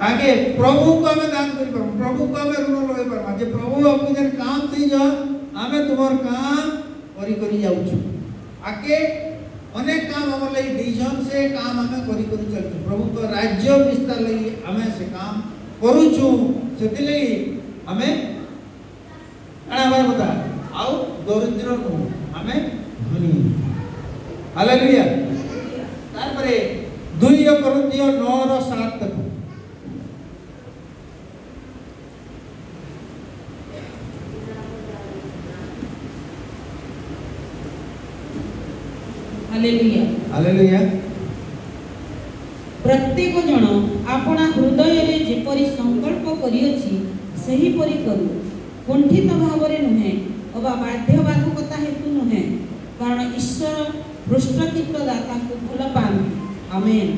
आगे प्रभु को हमें दान करि पार प्रभु को हमें ऋण लगे पार जे प्रभु हमको जन काम दी जा हमें तुम्हार काम करी जाउछु आगे अनेक काम हमर लई दीजन से काम हमें करी चलछु प्रभु को राज्य विस्तार लई हमें से काम करूछु सेति लई हमें आना भाई बता आओ दरिद्र नो हमें धनी हालेलुया तार परे 2 कोरिन्थियो 9:7 तक हालेलुया हालेलुया प्रत्येक जन आपना हृदय रे जेपरि संकल्प करियछि सही परि करू कुंठित भाव रे नुहे अबा बाध्यबाधकता हेतु नुहे कारण ईश्वर पृष्ठचित्त दाता को भल पानी आमेन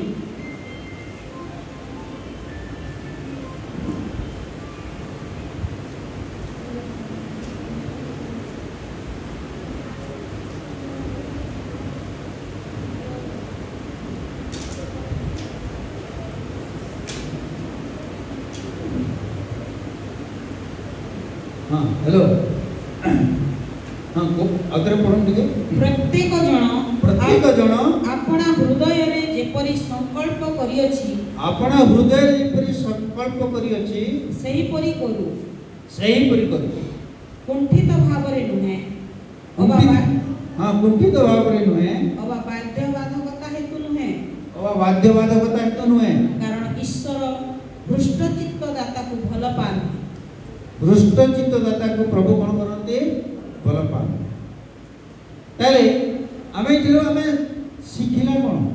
हाँ हेलो हाँ को अदर पढ़न दिगे प्रत्येक जन आपना हृदय रे जेपरि संकल्प करियछि आपना हृदय रे जेपरि संकल्प करियछि सही परि करू कुंठित भाव रे नुहे अबा हाँ कुंठित भाव रे नुहे अबा बाध्यबाधकता हेतु नुहे कारण ईश्वर पृष्ठचित्त दाता को भल पानी पृष्ठचित्त दाता को प्रभु कौन करते भल पानी ताले आमे जेरो आमे शिखिला कौन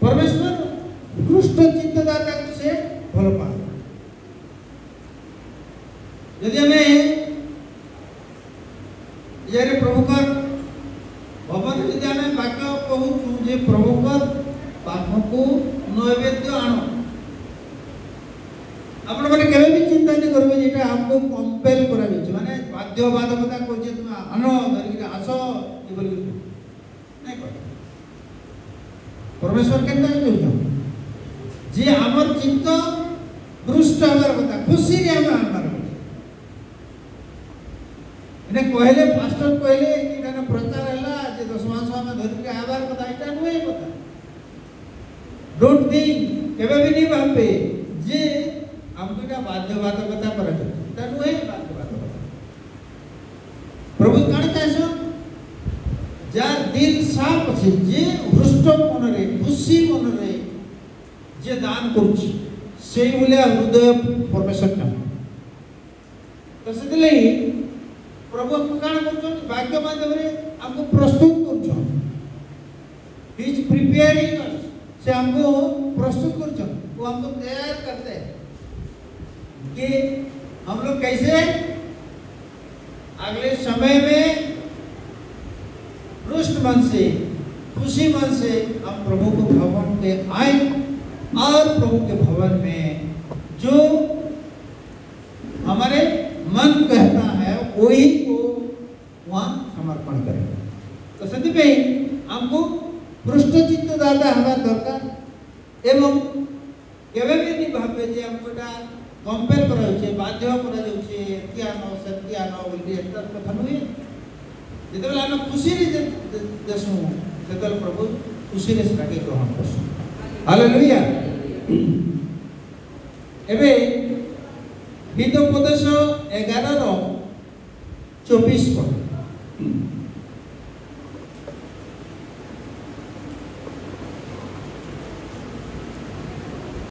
परमेश्वर पृष्ठचित्त दाता को से भल पानी यदि हमें यारे प्रभु का भवन यदि हमें वाक्य कहूँ जे प्रभु का पाप को नैवेद्य आनो आपण माने केबे भी चिंता नहीं करबे जेटा हमको कंपेल करा जाय माने बाध्यबाधकता को जे तुम आनो धरि आसो ए बोली नहीं कर परमेश्वर केनता जो जे हमर चित्त पृष्ठ हमर कथा खुशी रे हम आनबार इने कहले पास्टर कहले कि ना प्रचार हला जे 10 मास हम धरि के आबार कथा इटा नुए कथा डोंट थिंक केवे भी नहीं भावे जे हमको इटा बाध्यबाधकता पर ता नुहे बाध्यबाधकता प्रभु काण कहसो जार दिल साफ अछि जे हृष्ट मन रे खुशी मन रे जे दान करूछि सेई बोले हृदय परमेश्वर का तो सेतले प्रभु हमको काण करछन वाक्य माध्यम रे हमको प्रस्तुत करछन ही इज प्रिपेयरिंग अस से हमको प्रस्तुत करछन वो हमको तैयार करते हैं कि हम लोग कैसे अगले समय में रुष्ट मन से खुशी मन से हम प्रभु के भवन में आए और प्रभु के भवन में जो हमारे मन कहता है वही को वहाँ समर्पण करें तो सती में हमको पृष्ठचित्त दाता हमारा दरकार एवं केवे भी नहीं भावे जे हमको टा कंपेयर करा होचे बाध्य करा जाउचे एतियानो सत्यानो बोली एतर कथा नुहे जेतेबेला हम खुशी रे देसु सेतल प्रभु खुशी रे सके ग्रहण करसु हालेलुया एबे हितोपदेश 11 रो 24 पद